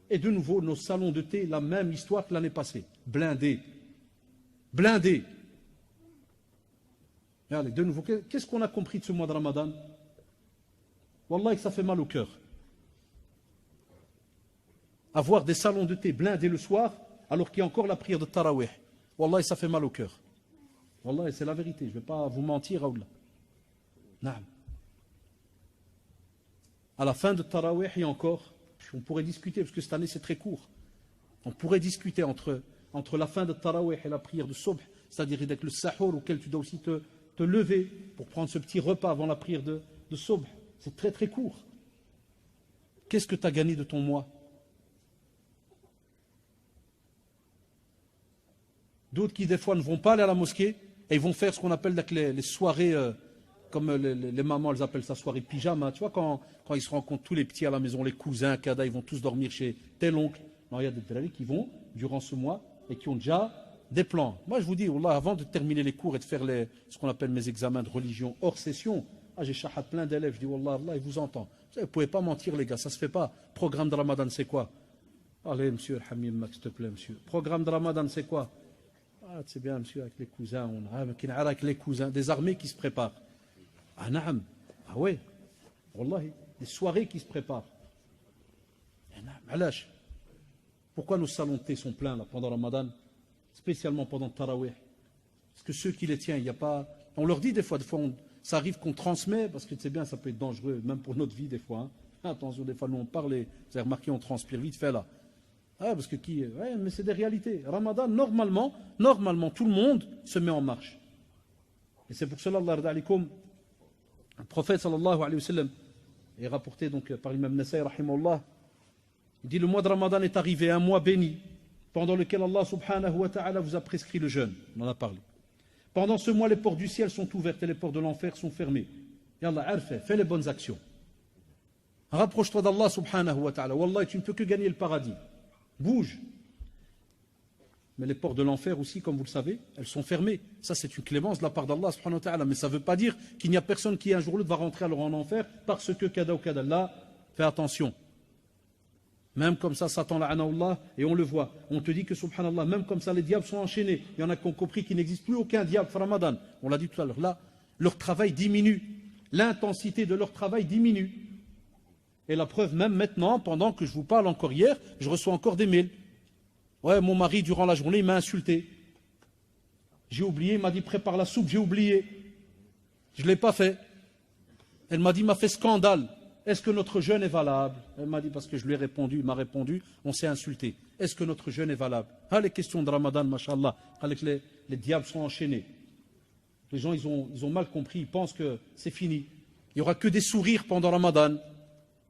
Et de nouveau, nos salons de thé, la même histoire que l'année passée. Blindés. Blindés. Regardez, de nouveau, qu'est-ce qu'on a compris de ce mois de Ramadan? Wallahi, que ça fait mal au cœur. Avoir des salons de thé blindés le soir, alors qu'il y a encore la prière de Tarawih. Wallahi, ça fait mal au cœur. Wallahi, c'est la vérité, je ne vais pas vous mentir, Aoula. Naam. À la fin de Tarawih, et encore, on pourrait discuter, parce que cette année c'est très court, on pourrait discuter entre la fin de Tarawih et la prière de Subh, c'est-à-dire avec le sahur auquel tu dois aussi te lever pour prendre ce petit repas avant la prière de Subh. C'est très très court. Qu'est-ce que tu as gagné de ton mois? D'autres qui des fois ne vont pas aller à la mosquée et ils vont faire ce qu'on appelle les soirées, comme les mamans elles appellent ça soirée pyjama. Tu vois, quand ils se rencontrent tous les petits à la maison, les cousins, kada, ils vont tous dormir chez tel oncle. Non, il y a des drôles qui vont durant ce mois et qui ont déjà des plans. Moi je vous dis, wallah, avant de terminer les cours et de faire ce qu'on appelle mes examens de religion hors session, j'ai chahat plein d'élèves, je dis wallah, Allah il vous entend. Vous ne pouvez pas mentir les gars, ça ne se fait pas. Programme de Ramadan c'est quoi? Allez, monsieur Hamim Max, s'il te plaît, monsieur. Programme de Ramadan, c'est quoi? Ah, c'est bien, monsieur, avec les cousins. Avec les cousins, des armées qui se préparent. Ah, naam. Ah ouais. Wallahi. Des soirées qui se préparent. Pourquoi nos salons de thé sont pleins là, pendant Ramadan? Spécialement pendant Tarawih. Parce que ceux qui les tiennent, il n'y a pas. On leur dit des fois ça arrive qu'on transmet, parce que c'est bien, ça peut être dangereux, même pour notre vie des fois. Attention, des fois, nous on parle, et vous avez remarqué, on transpire vite fait là. Ah, parce que ouais, mais c'est des réalités. Ramadan, normalement, tout le monde se met en marche. Et c'est pour cela, Allah alaikum, le prophète sallallahu alayhi wa sallam est rapporté donc par l'imam Nasai, rahimahullah. Il dit: le mois de Ramadan est arrivé, un mois béni, pendant lequel Allah subhanahu wa ta'ala vous a prescrit le jeûne. On en a parlé. Pendant ce mois, les portes du ciel sont ouvertes et les portes de l'enfer sont fermées. Et Allah, fais les bonnes actions. Rapproche-toi d'Allah subhanahu wa ta'ala. Wallah, tu ne peux que gagner le paradis. Bouge. Mais les portes de l'enfer aussi, comme vous le savez, elles sont fermées. Ça, c'est une clémence de la part d'Allah subhanahu wa ta'ala. Mais ça ne veut pas dire qu'il n'y a personne qui un jour ou l'autre va rentrer alors en enfer parce que kada ou kada. Là, fais attention. Même comme ça, Satan la'anahullah, et on le voit. On te dit que subhanallah, même comme ça, les diables sont enchaînés. Il y en a qui ont compris qu'il n'existe plus aucun diable Ramadan. On l'a dit tout à l'heure. Là, leur travail diminue. L'intensité de leur travail diminue. Et la preuve, même maintenant, pendant que je vous parle encore hier, je reçois encore des mails. Ouais, mon mari, durant la journée, il m'a insulté. J'ai oublié, il m'a dit prépare la soupe, j'ai oublié. Je ne l'ai pas fait. Elle m'a dit, il m'a fait scandale. Est-ce que notre jeûne est valable? Elle m'a dit, parce que je lui ai répondu, il m'a répondu, on s'est insulté. Est-ce que notre jeûne est valable? Ah, les questions de Ramadan, mashallah, avec les diables sont enchaînés. Les gens, ils ont mal compris, ils pensent que c'est fini. Il n'y aura que des sourires pendant Ramadan.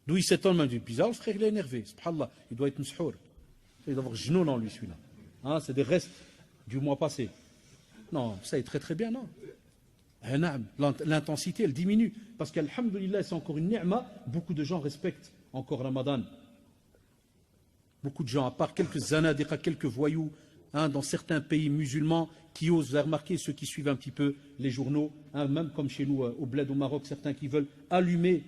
D'où il s'étonne, même du bizarre, frère, il est énervé. Subhanallah, il doit être mshour. Il doit avoir genou en lui, celui-là. Hein, c'est des restes du mois passé. Non, ça est très très bien, non. L'intensité, elle diminue. Parce qu'alhamdoulilah, c'est encore une ni'ma. Beaucoup de gens respectent encore Ramadan. Beaucoup de gens, à part quelques zanadiqa, quelques voyous, dans certains pays musulmans, qui osent, vous avez remarqué, ceux qui suivent un petit peu les journaux, même comme chez nous au Bled, au Maroc, certains qui veulent allumer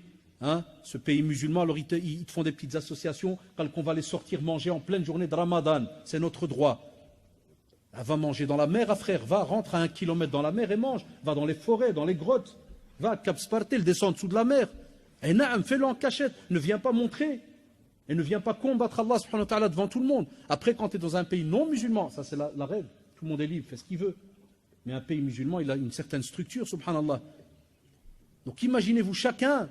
ce pays musulman, alors ils te font des petites associations, qu'on va les sortir manger en pleine journée de Ramadan. C'est notre droit. Va manger dans la mer, frère, va, rentre à 1 kilomètre dans la mer et mange. Va dans les forêts, dans les grottes. Va à Cap Spartel, descend en dessous de la mer. Et naam, fais-le en cachette. Ne viens pas montrer. Et ne viens pas combattre Allah subhanahu wa ta'ala devant tout le monde. Après, quand tu es dans un pays non musulman, ça c'est la règle. Tout le monde est libre, fait ce qu'il veut. Mais un pays musulman, il a une certaine structure, subhanallah. Donc imaginez-vous, chacun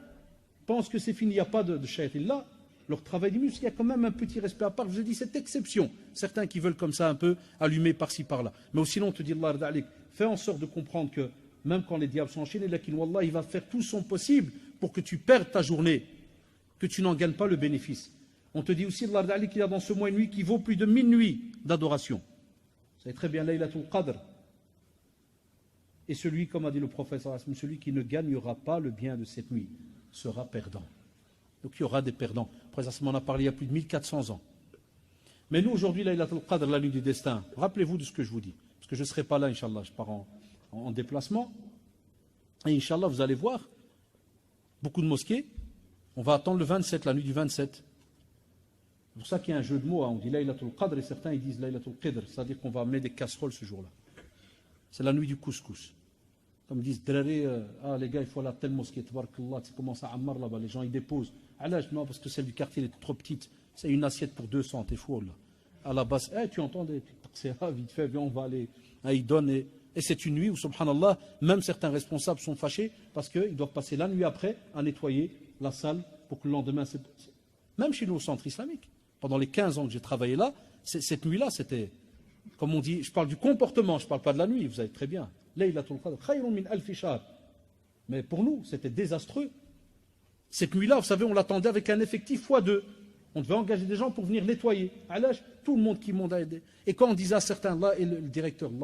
pense que c'est fini, il n'y a pas de shayt là. Leur travail diminue, parce qu'il y a quand même un petit respect à part. Je vous ai dit, cette exception. Certains qui veulent comme ça un peu allumer par-ci par-là. Mais sinon, on te dit, Allah alik, fais en sorte de comprendre que même quand les diables sont enchaînés, Wallah, il va faire tout son possible pour que tu perdes ta journée, que tu n'en gagnes pas le bénéfice. On te dit aussi, Allah alik, qu'il y a dans ce mois une nuit qui vaut plus de 1000 nuits d'adoration. Vous savez très bien, Laylatul Qadr. Et celui, comme a dit le prophète, celui qui ne gagnera pas le bien de cette nuit sera perdant. Donc il y aura des perdants. Après ça, on en a parlé il y a plus de 1400 ans. Mais nous, aujourd'hui, Laylatul Qadr, la nuit du destin, rappelez-vous de ce que je vous dis. Parce que je ne serai pas là, Inch'Allah, je pars en déplacement. Et Inch'Allah, vous allez voir, beaucoup de mosquées, on va attendre le 27, la nuit du 27. C'est pour ça qu'il y a un jeu de mots, on dit Laylatul Qadr, et certains ils disent Laylatul Qadr, c'est-à-dire qu'on va amener des casseroles ce jour-là. C'est la nuit du couscous. Comme ils disent, les gars, il faut aller à telle mosquée, tabarakallah, tu commences à Ammar là-bas, les gens ils déposent. Non, parce que celle du quartier elle est trop petite, c'est une assiette pour 200, t'es fou là. À la base, tu entends des c'est vite fait, viens, on va aller. Ils donnent, et c'est une nuit où, subhanallah, même certains responsables sont fâchés parce qu'ils doivent passer la nuit après à nettoyer la salle pour que le lendemain, même chez nous au centre islamique, pendant les 15 ans que j'ai travaillé là, cette nuit-là, c'était, comme on dit, je parle du comportement, je ne parle pas de la nuit, vous savez très bien. Laylatul Qadr, khayrun min alfi shahr. Mais pour nous, c'était désastreux. Cette nuit-là, vous savez, on l'attendait avec un effectif x2. On devait engager des gens pour venir nettoyer. Tout le monde qui m'ont aidé. Et quand on disait à certains, là, et le directeur, il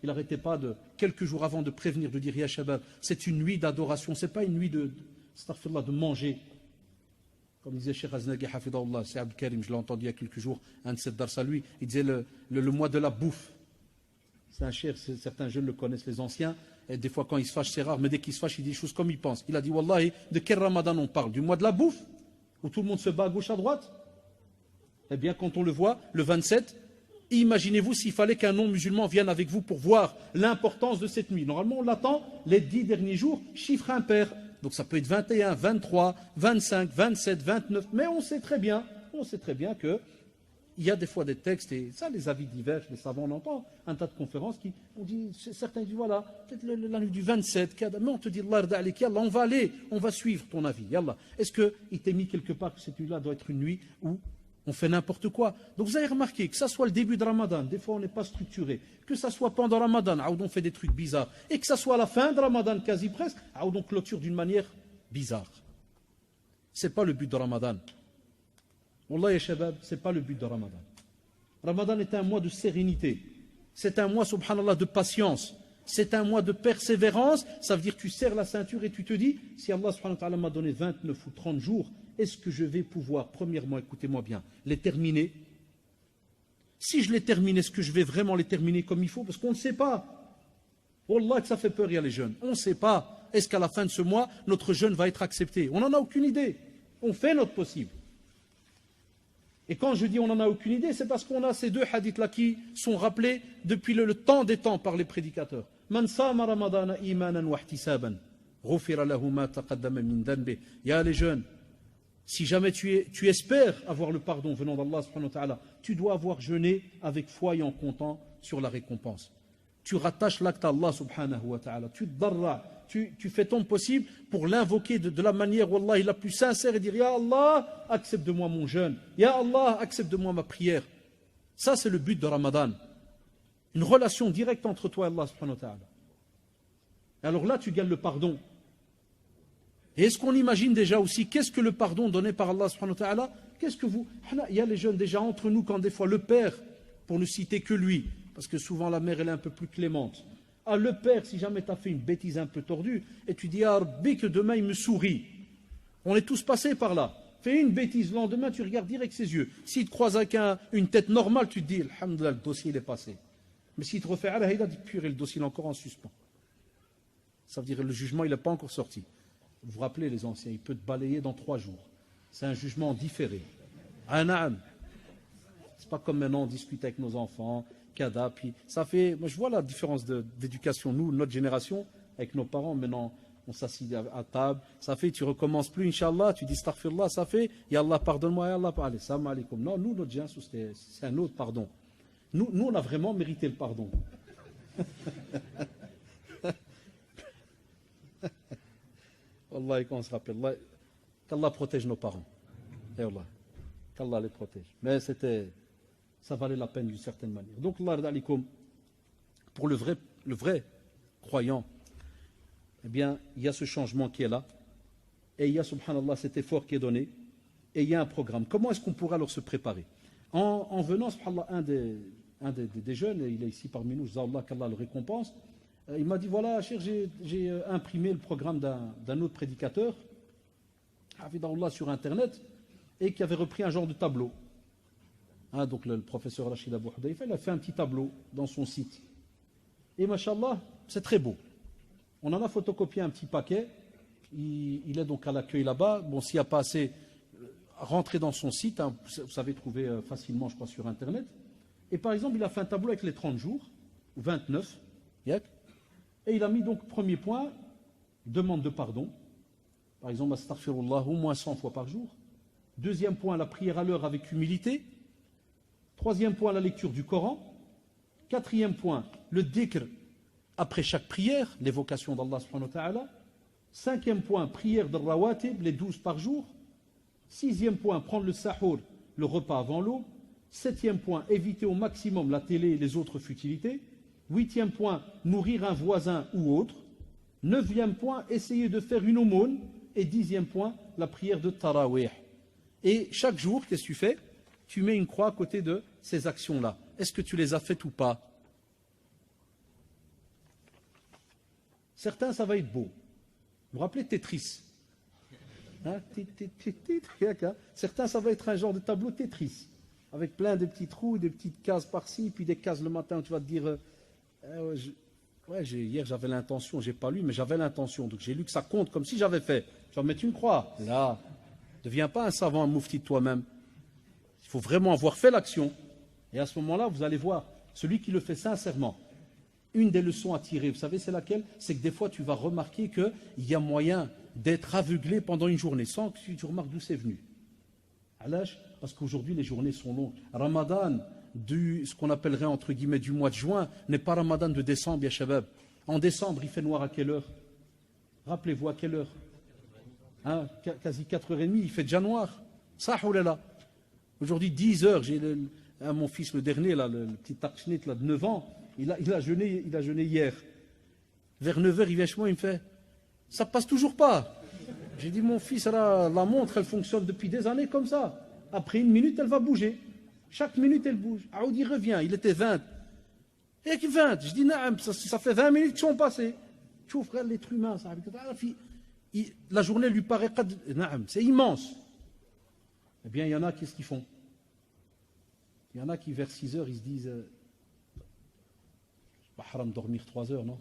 n'arrêtait pas quelques jours avant de prévenir, de dire, Ya Shabab, c'est une nuit d'adoration, ce n'est pas une nuit de manger. Comme disait Cheikh Aznagi Hafidahullah, c'est Abd Karim, je l'ai entendu il y a quelques jours, un de ces dars à lui, il disait le mois de la bouffe. C'est un cher, certains jeunes le connaissent, les anciens, et des fois quand il se fâche, c'est rare, mais dès qu'il se fâche, il dit des choses comme il pense. Il a dit, Wallahi, de quel Ramadan on parle? Du mois de la bouffe où tout le monde se bat à gauche, à droite? Eh bien, quand on le voit, le 27, imaginez-vous s'il fallait qu'un non-musulman vienne avec vous pour voir l'importance de cette nuit. Normalement, on l'attend les 10 derniers jours, chiffre impair. Donc ça peut être 21, 23, 25, 27, 29. Mais on sait très bien que il y a des fois des textes, et ça, les avis divers, les savants, on entend un tas de conférences qui on dit, certains disent, voilà, peut-être la nuit du 27, mais on te dit, Allah, on va aller, on va suivre ton avis. Est-ce qu'il t'est mis quelque part que cette nuit-là doit être une nuit où on fait n'importe quoi? Donc vous avez remarqué que ça soit le début de Ramadan, des fois on n'est pas structuré, que ça soit pendant Ramadan, où on fait des trucs bizarres, et que ça soit à la fin de Ramadan, quasi presque, où on clôture d'une manière bizarre. Ce n'est pas le but de Ramadan. Wallah ya shabab, ce n'est pas le but de Ramadan. Ramadan est un mois de sérénité. C'est un mois, subhanallah, de patience. C'est un mois de persévérance. Ça veut dire que tu serres la ceinture et tu te dis, si Allah subhanahu wa ta'ala m'a donné 29 ou 30 jours, est-ce que je vais pouvoir, premièrement, écoutez-moi bien, les terminer? Si je les termine, est-ce que je vais vraiment les terminer comme il faut? Parce qu'on ne sait pas. Wallah que ça fait peur, il y a les jeunes. On ne sait pas. Est-ce qu'à la fin de ce mois, notre jeûne va être accepté? On n'en a aucune idée. On fait notre possible. Et quand je dis on n'en a aucune idée, c'est parce qu'on a ces deux hadiths-là qui sont rappelés depuis le temps des temps par les prédicateurs. Man sama ramadana imanan wa ihtisaban, ghufira lahu ma taqaddama min dhanbi. Ya les jeunes, si jamais tu espères avoir le pardon venant d'Allah subhanahu wa ta'ala, tu dois avoir jeûné avec foi et en comptant sur la récompense. Tu rattaches l'acte à Allah subhanahu wa ta'ala, tu te darra, tu fais ton possible pour l'invoquer de la manière wallah, la plus sincère et dire Ya Allah, accepte de moi mon jeûne. Ya Allah, accepte de moi ma prière. Ça c'est le but de Ramadan. Une relation directe entre toi et Allah subhanahu wa ta'ala. Alors là tu gagnes le pardon. Et est-ce qu'on imagine déjà aussi qu'est-ce que le pardon donné par Allah subhanahu wa ta'ala? Qu'est-ce que vous... Il y a les jeunes déjà entre nous quand des fois le père, pour ne citer que lui, parce que souvent la mère elle est un peu plus clémente. Ah, le père, si jamais tu as fait une bêtise un peu tordue, et tu dis, ah, Rabbi, que demain il me sourit. On est tous passés par là. Fais une bêtise, le lendemain tu regardes direct ses yeux. S'il te croise avec une tête normale, tu te dis, alhamdoulilah, le dossier il est passé. Mais s'il te refait, il a dit, purée, le dossier il est encore en suspens. Ça veut dire que le jugement il n'est pas encore sorti. Vous vous rappelez les anciens, il peut te balayer dans 3 jours. C'est un jugement différé. C'est pas comme maintenant on discute avec nos enfants. Puis ça fait, moi je vois la différence d'éducation. Nous, notre génération, avec nos parents, maintenant on s'assied à table, ça fait, tu recommences plus, Inch'Allah, tu dis astaghfirullah, ça fait, Ya Allah, pardonne-moi, Ya Allah, allez, salam alaikum. Non, nous, notre génération, c'est un autre pardon. Nous, on a vraiment mérité le pardon. Wallah, quand on se rappelle, qu'Allah protège nos parents. Et Allah, qu'Allah les protège. Mais ça valait la peine d'une certaine manière. Donc, Allah alikum, pour le vrai croyant, eh bien, il y a ce changement qui est là, et il y a, subhanallah, cet effort qui est donné, et il y a un programme. Comment est-ce qu'on pourra alors se préparer? En venant, subhanallah, un des jeunes, et il est ici parmi nous, Allah, qu'Allah le récompense, il m'a dit, voilà, cher, j'ai imprimé le programme d'un autre prédicateur, Hafidahullah, sur Internet, et qui avait repris un genre de tableau. Donc le professeur Rachid Abou Hudayfa, il a fait un petit tableau dans son site. Et machallah, c'est très beau. On en a photocopié un petit paquet. Il est donc à l'accueil là-bas. Bon, s'il n'y a pas assez, rentrez dans son site. Vous savez trouver facilement, je crois, sur Internet. Et par exemple, il a fait un tableau avec les 30 jours, 29. Et il a mis donc, premier point, demande de pardon. Par exemple, astaghfirullah, au moins 100 fois par jour. Deuxième point, la prière à l'heure avec humilité. Troisième point, la lecture du Coran. Quatrième point, le dhikr après chaque prière, l'évocation d'Allah subhanahu wa ta'ala. Cinquième point, prière de rawatib, les 12 par jour. Sixième point, prendre le sahur, le repas avant l'aube. Septième point, éviter au maximum la télé et les autres futilités. Huitième point, nourrir un voisin ou autre. Neuvième point, essayer de faire une aumône. Et 10e point, la prière de tarawih. Et chaque jour, qu'est-ce que tu fais? Tu mets une croix à côté de ces actions-là. Est-ce que tu les as faites ou pas? Certains, ça va être beau. Vous vous rappelez Tetris? Certains, ça va être un genre de tableau Tetris, avec plein de petits trous, des petites cases par-ci, puis des cases le matin où tu vas te dire hier j'avais l'intention, j'ai pas lu, mais j'avais l'intention, donc j'ai lu que ça compte comme si j'avais fait. Tu vas mettre une croix, là. Ne deviens pas un savant, un moufti de toi-même. Il faut vraiment avoir fait l'action. Et à ce moment-là, vous allez voir, celui qui le fait sincèrement, une des leçons à tirer, vous savez, c'est laquelle? C'est que des fois, tu vas remarquer qu'il y a moyen d'être aveuglé pendant une journée, sans que tu remarques d'où c'est venu. Parce qu'aujourd'hui, les journées sont longues. Ramadan, ce qu'on appellerait entre guillemets du mois de juin, n'est pas Ramadan de décembre, ya shabab. En décembre, il fait noir à quelle heure? Rappelez-vous à quelle heure? Hein, quasi 4h30, il fait déjà noir. Ça, là. Aujourd'hui, 10h, j'ai mon fils, le dernier, là, le petit Takchnit de 9 ans, il a jeûné hier. Vers 9h, il vient chez moi, il me fait « Ça passe toujours pas ». J'ai dit « Mon fils, la montre, elle fonctionne depuis des années comme ça. Après une minute, elle va bouger. Chaque minute, elle bouge. Aoudi revient, il était 20. Et que 20 Je dis « Non, ça fait 20 minutes qui sont passées. » Tu vois, frère, l'être humain, ça, la journée lui paraît... C'est immense. Eh bien, il y en a, qu'est-ce qu'ils font? Il y en a qui, vers 6 heures, ils se disent bah, haram dormir 3 heures, non?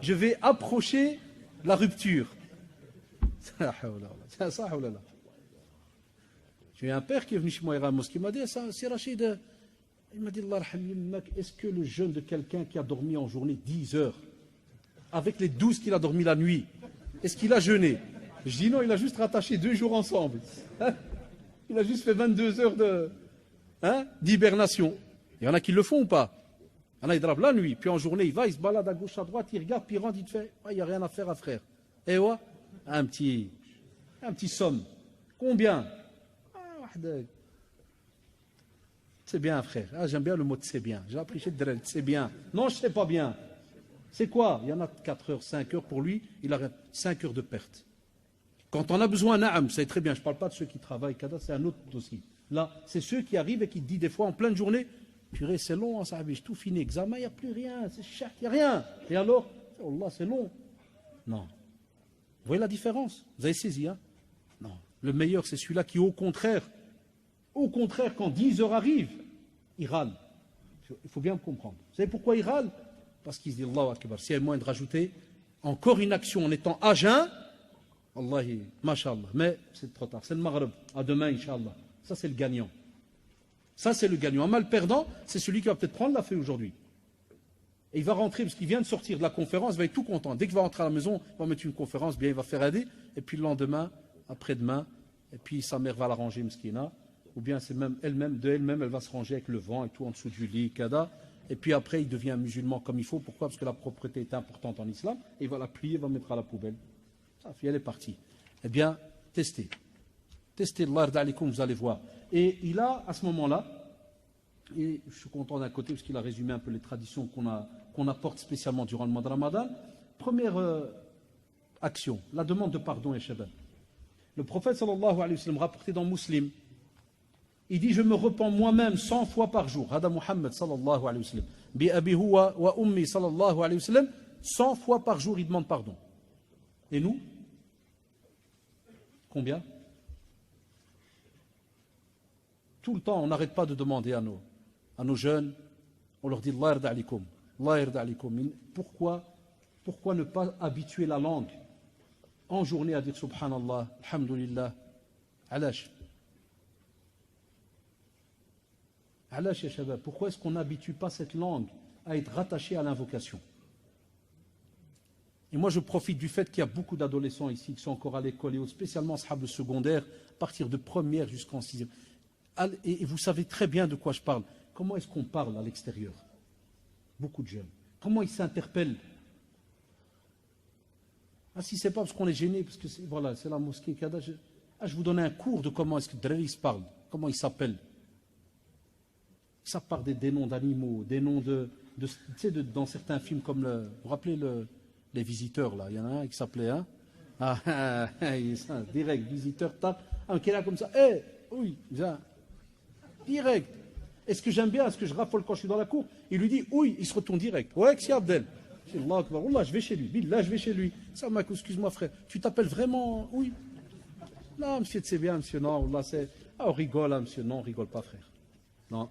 Je vais approcher la rupture. J'ai eu un père qui est venu chez moi à Ramos qui m'a dit ça, c'est Rachid. Il m'a dit Allah est-ce que le jeûne de quelqu'un qui a dormi en journée 10 heures, avec les 12 qu'il a dormi la nuit, est-ce qu'il a jeûné? Je dis non, il a juste rattaché 2 jours ensemble. Il a juste fait 22 heures d'hibernation. Il y en a qui le font ou pas? Il y en a qui drapent la nuit, puis en journée, il va, il se balade à gauche, à droite, il regarde, puis il rentre, il te fait il n'y a rien à faire, frère. Et ouais, un petit somme. Combien? C'est bien, frère. J'aime bien le mot de c'est bien. J'ai appris chez Drell, c'est bien. Non, je ne sais pas bien. C'est quoi? Il y en a 4 heures, 5 heures pour lui, il a 5 heures de perte. Quand on a besoin d'un c'est très bien. Je ne parle pas de ceux qui travaillent, c'est un autre dossier. Là, c'est ceux qui arrivent et qui disent des fois en pleine journée, purée, c'est long, ça j'ai tout fini, examen, il n'y a plus rien, c'est cher, il n'y a rien. Et alors, oh là, c'est long. Non. Vous voyez la différence? Vous avez saisi, hein? Non. Le meilleur, c'est celui-là qui, au contraire, quand 10 heures arrivent, il râle. Il faut bien me comprendre. Vous savez pourquoi il râle? Parce qu'il se dit, Allahu Akbar, s'il y a moyen de rajouter encore une action en étant à jeun, Allahi, mashallah, mais c'est trop tard, c'est le maghreb, à demain, Inch'Allah. Ça, c'est le gagnant. Ça, c'est le gagnant. Un mal perdant, c'est celui qui va peut-être prendre la feuille aujourd'hui. Et il va rentrer, parce qu'il vient de sortir de la conférence, il va être tout content. Dès qu'il va rentrer à la maison, il va mettre une conférence, bien il va faire aider, et puis le lendemain, après-demain, et puis sa mère va la ranger, mskina, ou bien c'est même elle-même, elle va se ranger avec le vent et tout en dessous du lit, kada. Et puis après, il devient musulman comme il faut. Pourquoi? Parce que la propreté est importante en islam, et il va la plier, il va mettre à la poubelle. Ça, elle est partie. Eh bien, testez. Testez l'ard alikum, vous allez voir. Et il a, à ce moment-là, et je suis content d'un côté parce qu'il a résumé un peu les traditions qu'on apporte spécialement durant le mois de Ramadan. Première action, la demande de pardon et shabab. Le prophète sallallahu alayhi wa sallam, rapporté dans Muslim, il dit, je me repens moi-même 100 fois par jour. Hada Muhammad sallallahu alayhi wa sallam. Bi abi huwa wa ummi sallallahu alayhi wa sallam. 100 fois par jour, il demande pardon. Et nous? Combien? Tout le temps, on n'arrête pas de demander à nos jeunes, on leur dit Allah yarda alikum, Allah yarda alikum. Pourquoi ne pas habituer la langue en journée à dire Subhanallah, Alhamdulillah, Alash. Alash ya shabab, pourquoi est-ce qu'on n'habitue pas cette langue à être rattachée à l'invocation? Et moi, je profite du fait qu'il y a beaucoup d'adolescents ici qui sont encore à l'école, et spécialement ashab secondaire, à partir de première jusqu'en sixième. Et vous savez très bien de quoi je parle. Comment est-ce qu'on parle à l'extérieur? Beaucoup de jeunes. Comment ils s'interpellent? Ah, si c'est pas parce qu'on est gêné, parce que voilà, c'est la mosquée Kada. Je vous donne un cours de comment est-ce que Drelli se parle, comment il s'appelle. Ça part des noms d'animaux, des noms tu sais, dans certains films comme vous vous rappelez les visiteurs là, il y en a un qui s'appelait direct, visiteur, tape, qui est là comme ça, oui, direct. Et ce que j'aime bien, ce que je raffole quand je suis dans la cour, il lui dit oui, il se retourne direct. Ouais, c'est Abdel. Allah, je vais chez lui. Là, je vais chez lui. Ça, excuse-moi, frère. Tu t'appelles vraiment? Oui. Non, monsieur, c'est bien, monsieur. Non, là, c'est. Ah, on rigole, hein, monsieur. Non, on rigole pas, frère. Non.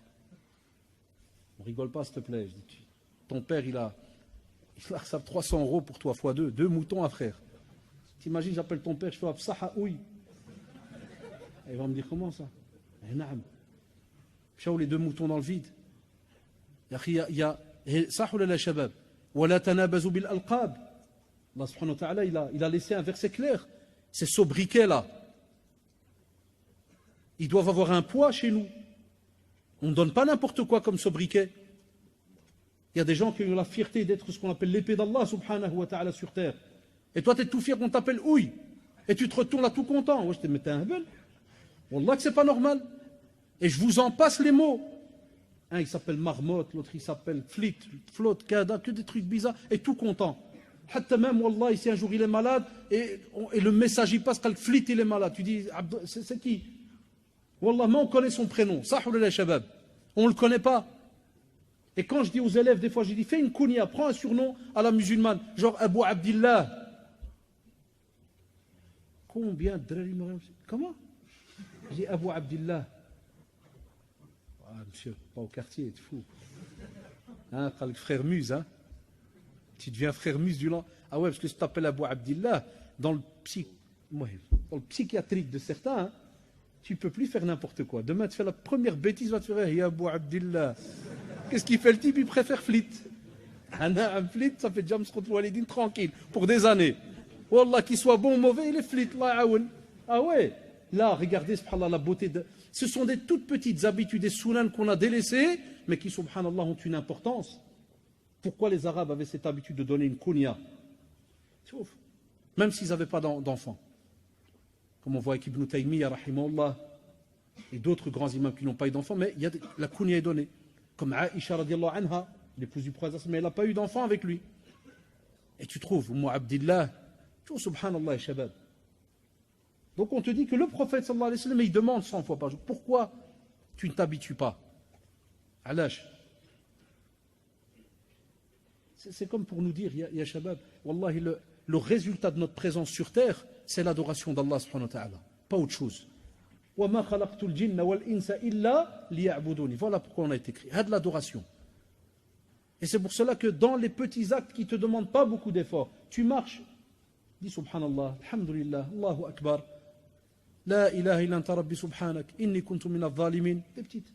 On rigole pas, s'il te plaît. Je dis, ton père, il a 300 € pour toi, x2. 2 moutons à frère. T'imagines, j'appelle ton père, je fais Absaha, oui. Il va me dire comment ça? Naam. Les deux moutons dans le vide. Il y a صح ولا لا شباب ولا تنابزوا بالألقاب. Allah subhanahu wa ta'ala, il a laissé un verset clair. Ces sobriquets là, ils doivent avoir un poids chez nous. On ne donne pas n'importe quoi comme sobriquet. Il y a des gens qui ont la fierté d'être ce qu'on appelle l'épée d'Allah subhanahu wa ta'ala sur terre. Et toi tu es tout fier qu'on t'appelle ouïe. Et tu te retournes là tout content. Ouais, je te mettais un bel. Wallah que c'est pas normal. Et je vous en passe les mots. Un il s'appelle marmotte, l'autre il s'appelle flotte, kada, que des trucs bizarres. Et tout content. Hatta même, wallah, ici un jour il est malade. Et le message il passe quand le flit il est malade. Tu dis, c'est qui? Wallah, mais on connaît son prénom. Sahul shabab. On ne le connaît pas. Et quand je dis aux élèves, des fois je dis, fais une kunya, prends un surnom à la musulmane. Genre Abu Abdillah. Combien de... Comment? Je dis Abu Abdillah. Ah, monsieur, pas au quartier, tu fou. Hein, frère Muse, hein? Tu deviens frère Muse du long. Ah ouais, parce que si tu t'appelles Abu Abdillah, dans le psychiatrique de certains, hein, tu ne peux plus faire n'importe quoi. Demain, tu fais la première bêtise, va te faire Ya Abu Abdillah. Qu'est-ce qu'il fait le type? Il préfère flit. Un flit, ça fait James contre Walidine tranquille, pour des années. Wallah, qu'il soit bon ou mauvais, il est flit. Ah ouais. Là, regardez, subhanallah, la beauté de... Ce sont des toutes petites habitudes et sunan qu'on a délaissées, mais qui, subhanallah, ont une importance. Pourquoi les Arabes avaient cette habitude de donner une kunya? Même s'ils n'avaient pas d'enfants. Comme on voit avec Ibn Taymiyyah, rahimahullah, et d'autres grands imams qui n'ont pas eu d'enfants, mais la kunya est donnée. Comme Aïcha, radiallahu anha, l'épouse du prophète, mais elle n'a pas eu d'enfant avec lui. Et tu trouves, Abdillah, subhanallah, et shabab. Donc on te dit que le prophète sallallahu alayhi wa sallam, il demande 100 fois par jour. Pourquoi tu ne t'habitues pas? Alash. C'est comme pour nous dire, ya shabab, wallahi, le résultat de notre présence sur terre, c'est l'adoration d'Allah subhanahu wa ta'ala. Pas autre chose. وَمَا خَلَقْتُ الْجِنَّ وَالْإِنسَ إِلَّا لِيَعْبُدُونِ. Voilà pourquoi on a été créé. De l'adoration. Et c'est pour cela que dans les petits actes qui ne te demandent pas beaucoup d'efforts, tu marches, dis subhanallah, alhamdulillah, Allahu akbar, la ilaha illa anta rabbi subhanak, inni kuntu min adh-dhalimin. Des petites.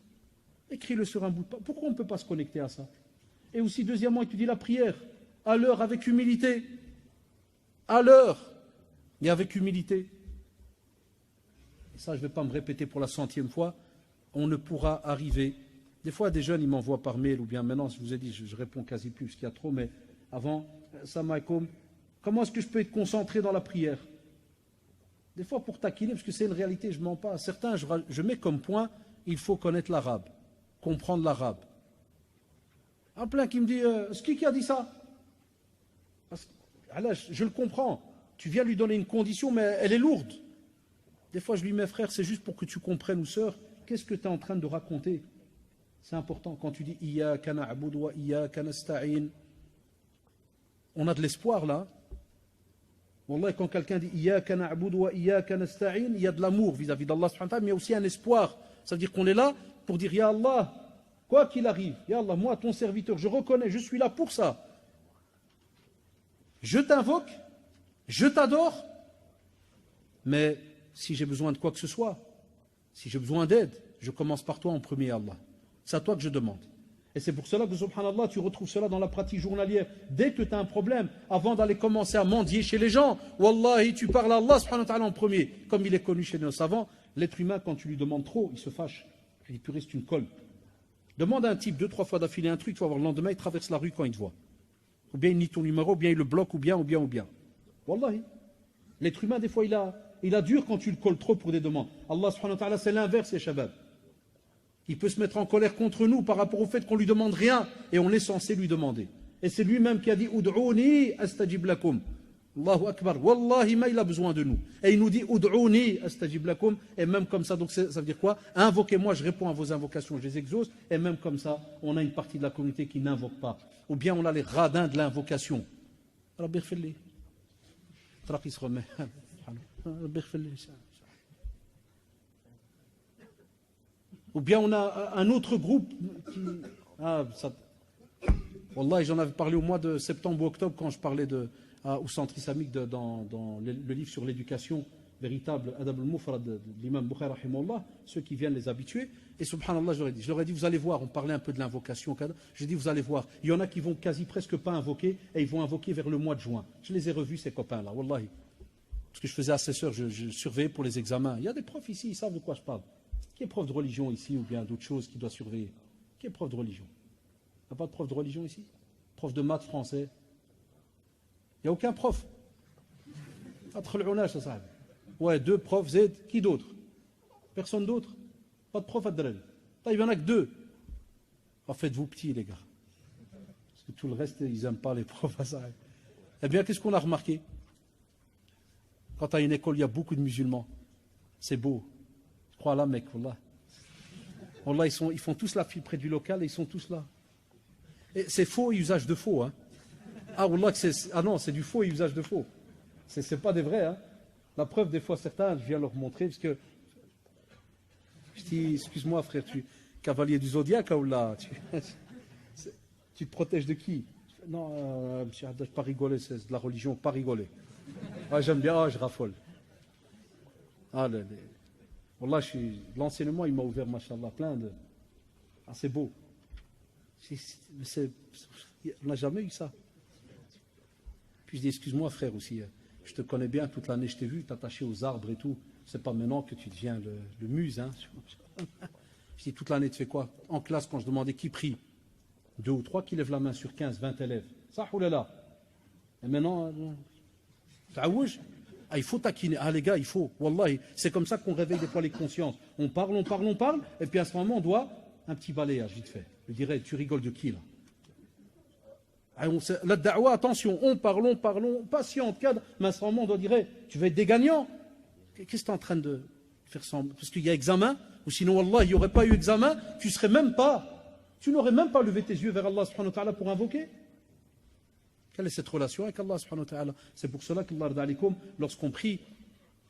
Écris-le sur un bout de papier. Pourquoi on ne peut pas se connecter à ça? Et aussi, deuxièmement, étudie la prière, à l'heure, avec humilité. À l'heure, et avec humilité. Et ça, je ne vais pas me répéter pour la 100e fois. On ne pourra arriver. Des fois, des jeunes, ils m'envoient par mail, ou bien maintenant, je vous ai dit, je réponds quasi plus, parce qu'il y a trop, mais avant, salam alaikum, comment est-ce que je peux être concentré dans la prière? Des fois, pour taquiner, parce que c'est une réalité, je ne mens pas. Certains, je mets comme point, il faut connaître l'arabe, comprendre l'arabe. Un plein qui me dit, c'est qui a dit ça? Je le comprends. Tu viens lui donner une condition, mais elle est lourde. Des fois, je lui mets, frère, c'est juste pour que tu comprennes, ou sœur, qu'est-ce que tu es en train de raconter? C'est important. Quand tu dis Iyyaka na'budu wa iyyaka nasta'in, on a de l'espoir là. Wallah, quand quelqu'un dit Iyyaka na'budu wa iyyaka nasta'in, il y a de l'amour vis-à-vis d'Allah subhanahu wa ta'ala, mais il y a aussi un espoir. Ça veut dire qu'on est là pour dire Ya Allah, quoi qu'il arrive, Ya Allah, moi, ton serviteur, je reconnais, je suis là pour ça. Je t'invoque, je t'adore, mais si j'ai besoin de quoi que ce soit, si j'ai besoin d'aide, je commence par toi en premier, Allah. C'est à toi que je demande. Et c'est pour cela que, subhanallah, tu retrouves cela dans la pratique journalière. Dès que tu as un problème, avant d'aller commencer à mendier chez les gens, wallahi, tu parles à Allah subhanahu wa ta'ala en premier. Comme il est connu chez nos savants, l'être humain, quand tu lui demandes trop, il se fâche. Il dit, purée, c'est une colle. Demande à un type 2-3 fois d'affilée un truc, tu vas voir, le lendemain, il traverse la rue quand il te voit. Ou bien il nie ton numéro, ou bien il le bloque, ou bien. Wallahi. L'être humain, des fois, il a dur quand tu le colles trop pour des demandes. Allah subhanahu wa ta'ala, c'est l'inverse, les shabab. Il peut se mettre en colère contre nous par rapport au fait qu'on lui demande rien et on est censé lui demander. Et c'est lui-même qui a dit Ud'ouni astajib lakum. Allahu Akbar. Wallahi, mais il a besoin de nous. Et il nous dit Ud'ouni astajib lakum. Et même comme ça, donc ça veut dire quoi? Invoquez-moi, je réponds à vos invocations, je les exauce. Et même comme ça, on a une partie de la communauté qui n'invoque pas. Ou bien on a les radins de l'invocation. Rabbi khfirli. Traqi se remet. Rabbi khfirli. Ou bien on a un autre groupe qui... Wallah, j'en avais parlé au mois de septembre ou octobre quand je parlais au centre islamique dans le livre sur l'éducation. véritable Adab al-Mufrad de l'imam Bukhari rahimahullah, ceux qui viennent les habituer. Et subhanallah, je leur ai dit, vous allez voir, on parlait un peu de l'invocation. J'ai dit, vous allez voir, il y en a qui vont quasi presque pas invoquer, et ils vont invoquer vers le mois de juin. Je les ai revus, ces copains-là, wallahi. Parce que je faisais assesseur, je surveillais pour les examens. Il y a des profs ici, ils savent de quoi je parle. Qui est prof de religion ici, ou bien d'autres choses qui doit surveiller? Qui est prof de religion? Il n'y a pas de prof de religion ici? Prof de maths français? Il n'y a aucun prof. Ouais, 2 profs, Z, qui d'autre? Personne d'autre? Pas de prof à Drel. Il n'y en a que 2. Faites-vous petit, les gars. Parce que tout le reste, ils n'aiment pas les profs à ça. Eh bien, qu'est-ce qu'on a remarqué? Quand à une école, il y a beaucoup de musulmans. C'est beau. Je crois là, mec, wallah. Wallah, ils font tous la file près du local et ils sont tous là. Et c'est faux et usage de faux. Hein. Ah, wallah, non, c'est du faux et usage de faux. C'est pas des vrais. Hein. La preuve, des fois, certains, je viens leur montrer, parce que je dis, excuse-moi, frère, tu cavalier du zodiaque, ou là, tu te protèges de qui? Non, monsieur Haddad, pas rigoler, c'est de la religion, pas rigoler. Ah, j'aime bien, je raffole. Ah, wallah, l'enseignement, il m'a ouvert, machallah, plein de. Ah, c'est beau. On n'a jamais eu ça. Puis je dis, excuse-moi, frère, aussi. Je te connais bien, toute l'année, je t'ai vu, t'attacher aux arbres et tout. C'est pas maintenant que tu deviens le muse. Hein. Je dis, toute l'année, tu fais quoi? En classe, quand je demandais qui prie, 2 ou 3 qui lèvent la main sur 15, 20 élèves. Ça, oulala. Et maintenant, il faut taquiner. Ah, les gars, il faut. Wallahi, c'est comme ça qu'on réveille des fois les consciences. On parle, et puis à ce moment, on doit un petit balayage, vite fait. Je dirais, tu rigoles de qui, là? La da'wa, attention, on parle, patiente, cadre, mais à ce moment, on doit dire, tu vas être des gagnants. Qu'est-ce que tu es en train de faire semblant? Parce qu'il y a examen, ou sinon, Allah, il n'y aurait pas eu examen, tu n'aurais même pas levé tes yeux vers Allah subhanahu wa ta'ala pour invoquer. Quelle est cette relation avec Allah subhanahu wa ta'ala? C'est pour cela qu'Allah, lorsqu'on prie,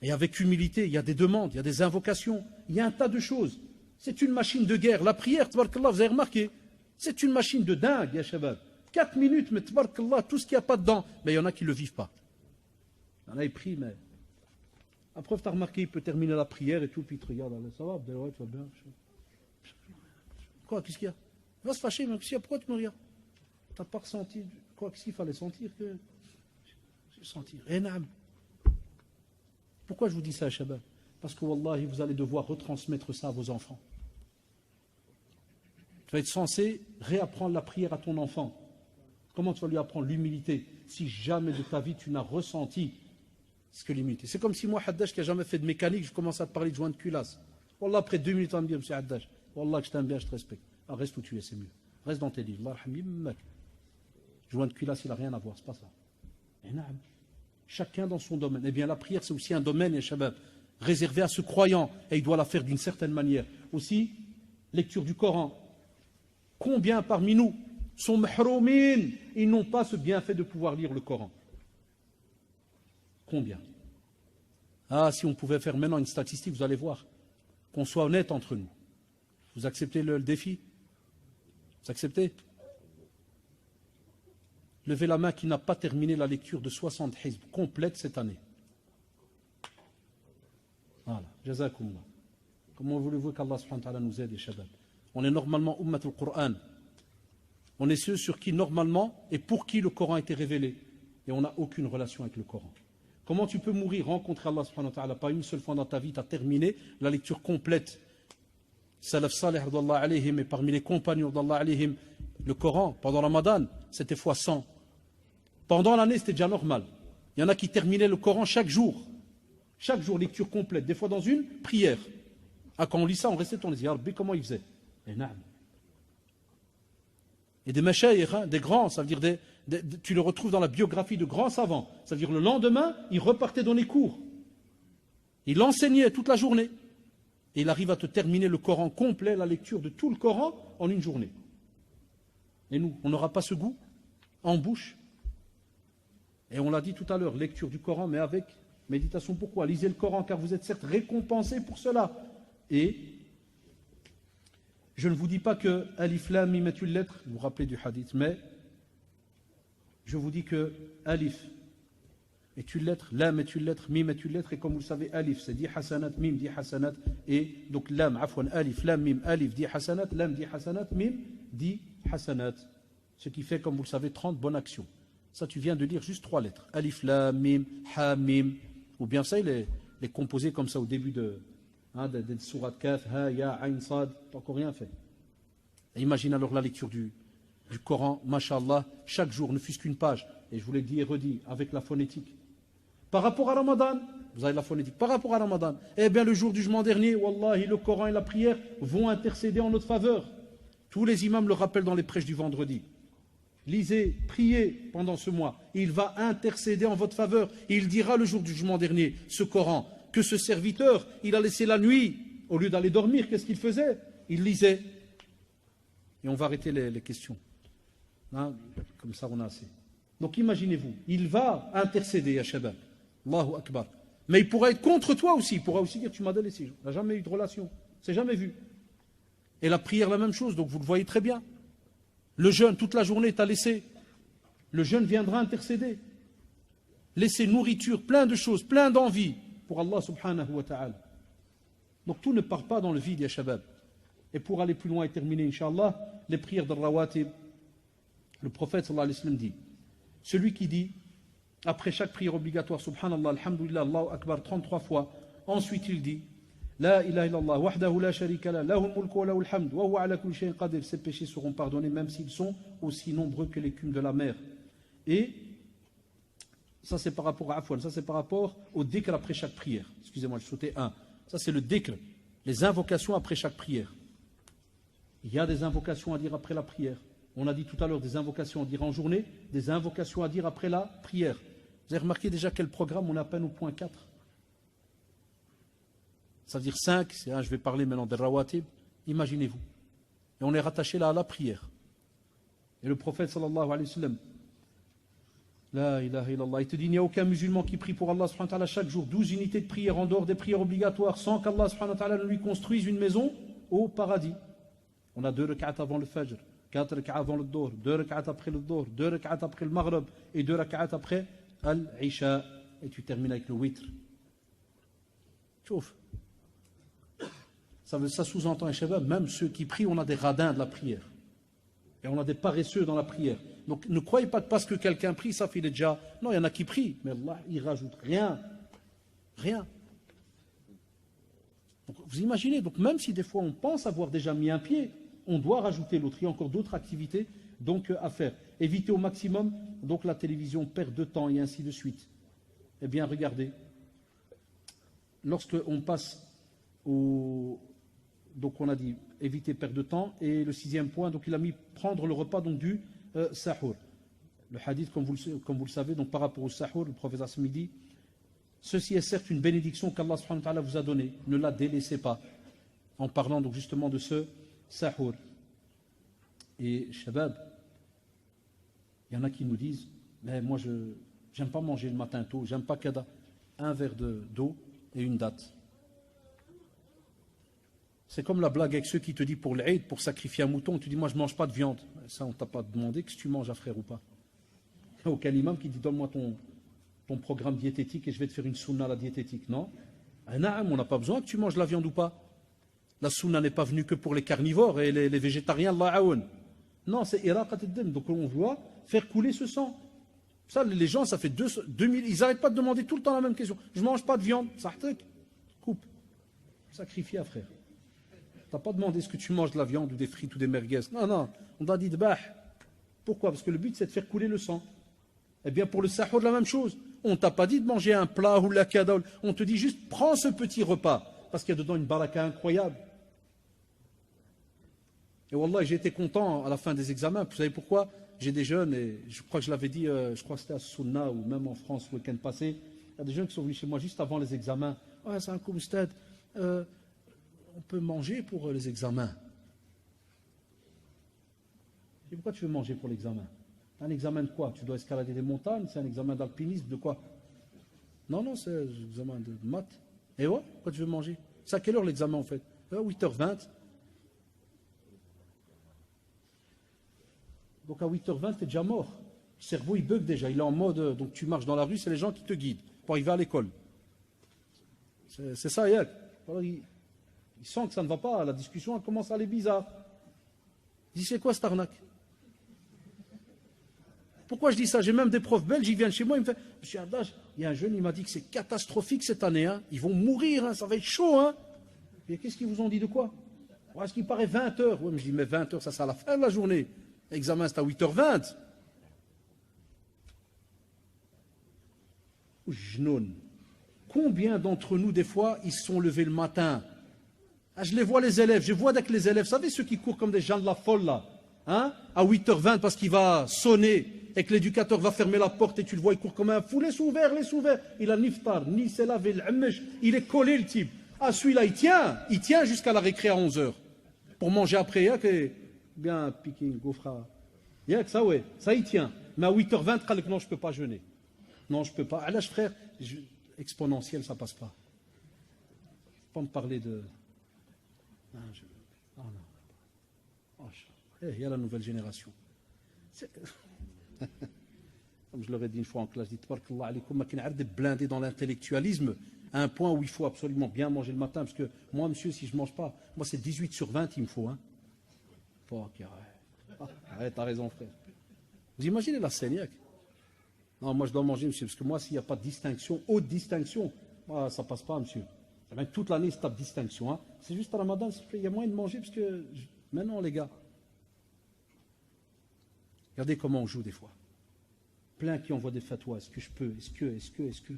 et avec humilité, il y a des demandes, il y a des invocations, il y a un tas de choses. C'est une machine de guerre. La prière, tabarakallah, vous avez remarqué, c'est une machine de dingue, ya shabab. 4 minutes, mais tabarakallah, tout ce qu'il n'y a pas dedans. Mais il y en a qui ne le vivent pas. Il y en a qui prient, mais. La preuve, tu as remarqué, il peut terminer la prière et tout, puis il te regarde, ça va, ouais, tu vas bien. Quoi, qu'est-ce qu'il y a? Il va se fâcher, mais qu'est-ce qu'il y a? Pourquoi tu me regardes? Tu n'as pas ressenti. Quoi, qu'est-ce qu'il fallait sentir que. Sentir. Pourquoi je vous dis ça, Shabab? Parce que, wallahi, vous allez devoir retransmettre ça à vos enfants. Tu vas être censé réapprendre la prière à ton enfant. Comment tu vas lui apprendre l'humilité si jamais de ta vie tu n'as ressenti ce que l'humilité? C'est comme si moi, Haddad, qui n'a jamais fait de mécanique, je commence à te parler de joint de culasse. Wallah, après 2 minutes, on me dit, monsieur Haddad, Wallah, que je t'aime bien, je te respecte. Ah, reste où tu es, c'est mieux. Reste dans tes livres. Joint de culasse, il n'a rien à voir, c'est pas ça. Chacun dans son domaine. Eh bien, la prière, c'est aussi un domaine, shabab, réservé à ce croyant, et il doit la faire d'une certaine manière. Aussi, lecture du Coran. Combien parmi nous sont mahroumin, ils n'ont pas ce bienfait de pouvoir lire le Coran? Combien? Ah, si on pouvait faire maintenant une statistique, vous allez voir, qu'on soit honnête entre nous. Vous acceptez le défi? Vous acceptez? Levez la main qui n'a pas terminé la lecture de 60 hizb complète cette année. Voilà, jazakumullah. Comment voulez-vous qu'Allah subhanahu wa ta'ala nous aide, les shabab? On est normalement ummat al-Qur'an. On est ceux sur qui normalement et pour qui le Coran a été révélé. Et on n'a aucune relation avec le Coran. Comment tu peux mourir, rencontrer Allah subhanahu wa ta'ala, pas une seule fois dans ta vie, tu as terminé la lecture complète. Salaf salih radallahu alayhim, et parmi les compagnons radallahu alayhim, le Coran, pendant Ramadan, c'était fois 100. Pendant l'année, c'était déjà normal. Il y en a qui terminaient le Coran chaque jour. Chaque jour, lecture complète. Des fois dans une prière. Ah, quand on lit ça, on restait, on les dit, ah, comment ils faisaient? Et des mashayikh, des grands, ça veut dire tu le retrouves dans la biographie de grands savants. Ça veut dire le lendemain, il repartait dans les cours. Il enseignait toute la journée. Et il arrive à te terminer le Coran complet, la lecture de tout le Coran, en une journée. Et nous, on n'aura pas ce goût en bouche. Et on l'a dit tout à l'heure, lecture du Coran, mais avec méditation. Pourquoi? Lisez le Coran, car vous êtes certes récompensés pour cela. Et je ne vous dis pas que Alif Lam Mim est une lettre, vous vous rappelez du hadith, mais je vous dis que Alif, est une lettre, lam est une lettre, mim est une lettre, et comme vous le savez, alif c'est 10 hasanat, mim 10 hasanat, et donc lam, afwan, alif, lam, mim, alif 10 hasanat, lam 10 hasanat, mim 10 hasanat. Ce qui fait, comme vous le savez, 30 bonnes actions. Ça, tu viens de lire juste 3 lettres. Alif, lam, mim, ha, mim. Ou bien ça, il est composé comme ça au début de surat Kaf, ha, ya, ayn, sad. Tu n'as encore rien fait. Et imagine alors la lecture du Coran, mashallah, chaque jour, ne fût-ce qu'une page. Et je vous l'ai dit et redit, avec la phonétique. Par rapport à Ramadan, vous avez la phonétique. Par rapport à Ramadan, eh bien, le jour du jugement dernier, wallahi, le Coran et la prière vont intercéder en notre faveur. Tous les imams le rappellent dans les prêches du vendredi. Lisez, priez pendant ce mois. Il va intercéder en votre faveur. Et il dira le jour du jugement dernier, ce Coran, que ce serviteur, il a laissé la nuit, au lieu d'aller dormir, qu'est-ce qu'il faisait? Il lisait. Et on va arrêter les questions. Hein? Comme ça, on a assez. Donc imaginez-vous, il va intercéder, ya shabab. Allahu Akbar. Mais il pourra être contre toi aussi. Il pourra aussi dire, tu m'as délaissé. On n'a jamais eu de relation. C'est jamais vu. Et la prière, la même chose. Donc vous le voyez très bien. Le jeûne, toute la journée, t'a laissé. Le jeûne viendra intercéder. Laisser nourriture, plein de choses, plein d'envie pour Allah subhanahu wa ta'ala. Donc tout ne part pas dans le vide, ya shabab. Et pour aller plus loin et terminer, Inch'Allah, les prières de rawatib, le prophète sallallahu alayhi wa sallam dit, celui qui dit, après chaque prière obligatoire, subhanallah, alhamdulillah, Allahu Akbar, 33 fois, ensuite il dit, La ilaha illallah, wahdahu la sharika la, lahul mulku wa lahul hamd, wa huwa ala kulli shay'in qadir. Ses péchés seront pardonnés même s'ils sont aussi nombreux que l'écume de la mer. Et ça c'est par rapport à Afwan, ça c'est par rapport au dhikr après chaque prière. Excusez-moi, je sautais un. Ça c'est le dhikr, les invocations après chaque prière. Il y a des invocations à dire après la prière. On a dit tout à l'heure des invocations à dire en journée, des invocations à dire après la prière. Vous avez remarqué déjà quel programme on est à peine au point 4. Ça veut dire 5, je vais parler maintenant des rawatib, imaginez-vous. Et on est rattaché là à la prière. Et le prophète sallallahu alayhi wa sallam, la ilaha illallah, il te dit, il n'y a aucun musulman qui prie pour Allah subhanahu wa ta'ala chaque jour 12 unités de prière en dehors des prières obligatoires sans qu'Allah subhanahu wa ta'ala ne lui construise une maison au paradis. On a 2 rak'at avant le fajr, 4 rak'at avant le dohr, 2 rak'at après le dohr, 2 rak'at après le maghrib et 2 rak'at après al-isha. Et tu termines avec le witr. Chouf. Ça sous-entend, même ceux qui prient, on a des radins de la prière. Et on a des paresseux dans la prière. Donc ne croyez pas que parce que quelqu'un prie, ça fait déjà... Non, il y en a qui prient, mais Allah, il rajoute rien. Rien. Donc, vous imaginez, donc même si des fois on pense avoir déjà mis un pied, on doit rajouter l'autre. Il y a encore d'autres activités donc, à faire. Éviter au maximum donc la télévision, perte de temps et ainsi de suite. Eh bien, regardez. Lorsqu'on passe au... Donc on a dit éviter perte de temps. Et le 6e point, donc il a mis prendre le repas donc, du sahur. Le hadith, comme vous le savez, donc par rapport au sahur, le prophète Asmi dit, ceci est certes une bénédiction qu'Allah subhanahu wa ta'ala vous a donnée. Ne la délaissez pas. En parlant donc justement de ce sahur. Et shabab, il y en a qui nous disent, mais moi je n'aime pas manger le matin tôt, j'aime pas qu'il y ait un verre d'eau et une date. C'est comme la blague avec ceux qui te disent pour l'Eid, pour sacrifier un mouton, tu dis moi je ne mange pas de viande. Ça on ne t'a pas demandé que tu manges à frère ou pas. Il n'y a aucun imam qui dit donne-moi ton programme diététique et je vais te faire une sunna à la diététique. Non. On n'a pas besoin que tu manges la viande ou pas. La sunna n'est pas venue que pour les carnivores et les végétariens, Allah aoun. Non, c'est iraqat ad-dim. Donc on doit faire couler ce sang. Ça, les gens, ça fait 2000, ils n'arrêtent pas de demander tout le temps la même question. Je ne mange pas de viande. Ça coupe. Sacrifie à frère. Tu n'as pas demandé est-ce que tu manges de la viande ou des frites ou des merguez. Non, on t'a dit de bah. Pourquoi? Parce que le but c'est de faire couler le sang. Eh bien pour le sahur, la même chose. On ne t'a pas dit de manger un plat ou la kadol. On te dit juste prends ce petit repas. Parce qu'il y a dedans une baraka incroyable. Et wallah, j'ai été content à la fin des examens. Vous savez pourquoi? J'ai des jeunes, et je crois que je l'avais dit, je crois que c'était à Sunna ou même en France le week-end passé. Il y a des jeunes qui sont venus chez moi juste avant les examens. Ouais, c'est un coup, stade. On peut manger pour les examens. Et pourquoi tu veux manger pour l'examen? Un examen de quoi? Tu dois escalader des montagnes? C'est un examen d'alpinisme? De quoi? Non, c'est un examen de maths. Et ouais, pourquoi tu veux manger? C'est à quelle heure l'examen en fait? 8h20. Donc à 8h20, tu es déjà mort. cerveau, il bug déjà. Il est en mode, donc tu marches dans la rue, c'est les gens qui te guident pour arriver à l'école. C'est ça, Yak. Il sent que ça ne va pas, la discussion elle commence à aller bizarre. Il dit, c'est quoi cette arnaque? Pourquoi je dis ça? J'ai même des profs belges, ils viennent chez moi, ils me font, Monsieur Ardage, il y a un jeune, il m'a dit que c'est catastrophique cette année, hein. Ils vont mourir, hein, ça va être chaud. Hein. Et qu'est-ce qu'ils vous ont dit de quoi? Est-ce qu'il paraît 20 heures? Oui, mais je dis, mais 20 heures, ça c'est à la fin de la journée. L'examen, c'est à 8h20. Jnoun. Combien d'entre nous, des fois, ils se sont levés le matin? Je les vois, les élèves, je vois avec les élèves, vous savez, ceux qui courent comme des gens de la folle, là, hein, à 8h20 parce qu'il va sonner et que l'éducateur va fermer la porte et tu le vois, il court comme un fou, laisse ouvert. Il a niftar, ni s'est lavé, il est collé le type. Ah, celui-là, il tient jusqu'à la récré à 11h. Pour manger après, bien piqué, gaufra. Ça, ouais, ça, il tient. Mais à 8h20, non, je ne peux pas jeûner. Non, je ne peux pas. À l'âge, frère, exponentiel, ça ne passe pas. Pas me parler de. Non, non. Il y a la nouvelle génération. Comme je l'aurais dit une fois en classe, dites Tabarakallah alaykoum, ma kin'arde blindé dans l'intellectualisme à un point où il faut absolument bien manger le matin. Parce que moi, monsieur, si je ne mange pas, moi c'est 18/20, il me faut. Hein. Arrête, t'as raison, frère. Vous imaginez la scène? Non, moi je dois manger, monsieur, parce que moi, s'il n'y a pas de distinction, haute distinction, moi, ça passe pas, monsieur. Même toute l'année, c'est ta distinction. Hein. C'est juste à Ramadan, il y a moyen de manger, parce que. Maintenant, les gars. Regardez comment on joue des fois. Plein qui envoient des fatwas. Est-ce que je peux? Est-ce que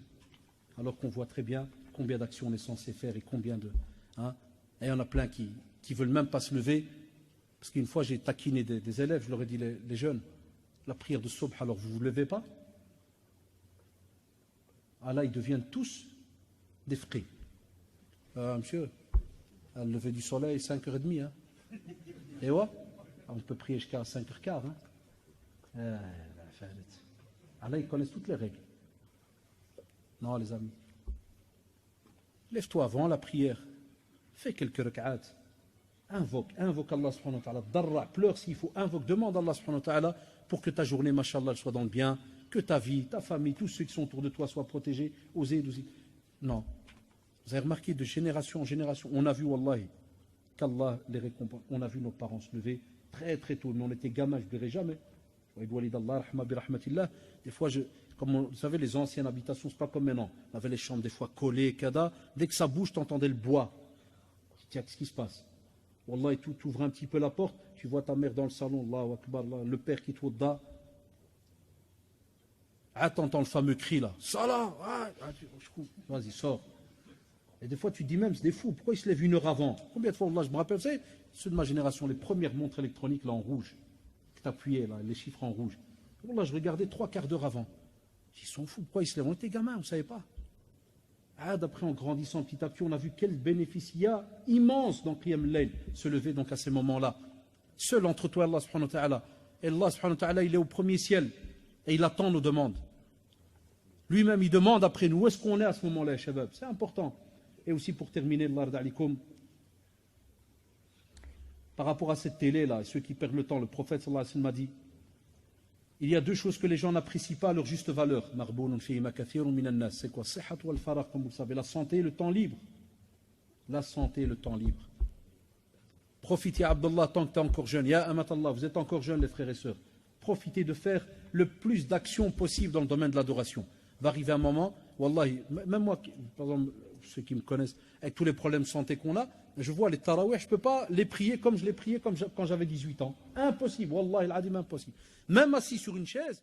alors qu'on voit très bien combien d'actions on est censé faire et combien de. Hein. Et il y en a plein qui ne veulent même pas se lever. Parce qu'une fois, j'ai taquiné des élèves, je leur ai dit, les jeunes, la prière de Subh, alors vous ne vous levez pas? Ah là, ils deviennent tous des frais. Monsieur, à le lever du soleil, 5h30. Hein. Et ouais, on peut prier jusqu'à 5h15. Hein. Ah là, ils connaissent toutes les règles. Non, les amis. Lève-toi avant la prière. Fais quelques rak'at. Invoque Allah subhanahu wa ta'ala. Darra, pleure s'il faut. Demande à Allah subhanahu wa ta'ala pour que ta journée, mashallah, soit dans le bien, que ta vie, ta famille, tous ceux qui sont autour de toi soient protégés. Osez. Non. Vous avez remarqué de génération en génération, on a vu, wallahi, qu'Allah les récompense. On a vu nos parents se lever très très tôt. Mais on était gamins, je ne verrai jamais. Des fois, comme vous savez, les anciennes habitations, c'est pas comme maintenant. On avait les chambres des fois collées, kada. Dès que ça bouge, tu entendais le bois. Tiens, qu'est-ce qui se passe? Wallah, tu ouvres un petit peu la porte, tu vois ta mère dans le salon, Allahu Akbar, le père qui te wadda. Ah, t'entends le fameux cri là. Salah! Vas-y, sors. Et des fois, tu te dis même, c'est des fous, pourquoi ils se lèvent 1 heure avant? Combien de fois, Allah, je me rappelle, vous savez, ceux de ma génération, les premières montres électroniques là en rouge, que tu appuyais là, les chiffres en rouge. Là, je regardais 3/4 d'heure avant. Ils sont fous, pourquoi ils se lèvent? On était gamins, on ne savait pas. Ah, d'après, en grandissant petit à petit, on a vu quel bénéfice il y a immense dans Qiyam al-Layl, se lever donc à ces moments-là. Seul entre toi et Allah subhanahu wa ta'ala. Et Allah subhanahu wa ta'ala, il est au premier ciel. Et il attend nos demandes. Lui-même, il demande après nous, où est-ce qu'on est à ce moment-là, Shabab? C'est important. Et aussi pour terminer, Allah rada'alikum, par rapport à cette télé-là, ceux qui perdent le temps, le prophète sallallahu alayhi wa sallam a dit, il y a 2 choses que les gens n'apprécient pas à leur juste valeur. C'est quoi? Comme vous le savez, la santé et le temps libre. La santé et le temps libre. Profitez, Abdullah, tant que tu es encore jeune. Ya Amatallah, vous êtes encore jeunes, les frères et sœurs. Profitez de faire le plus d'actions possible dans le domaine de l'adoration. Va arriver un moment, wallahi, même moi, par exemple, ceux qui me connaissent, avec tous les problèmes de santé qu'on a, je vois les tarawih, je ne peux pas les prier comme je les priais quand j'avais 18 ans. Impossible, wallahi, al-adim, impossible. Même assis sur une chaise,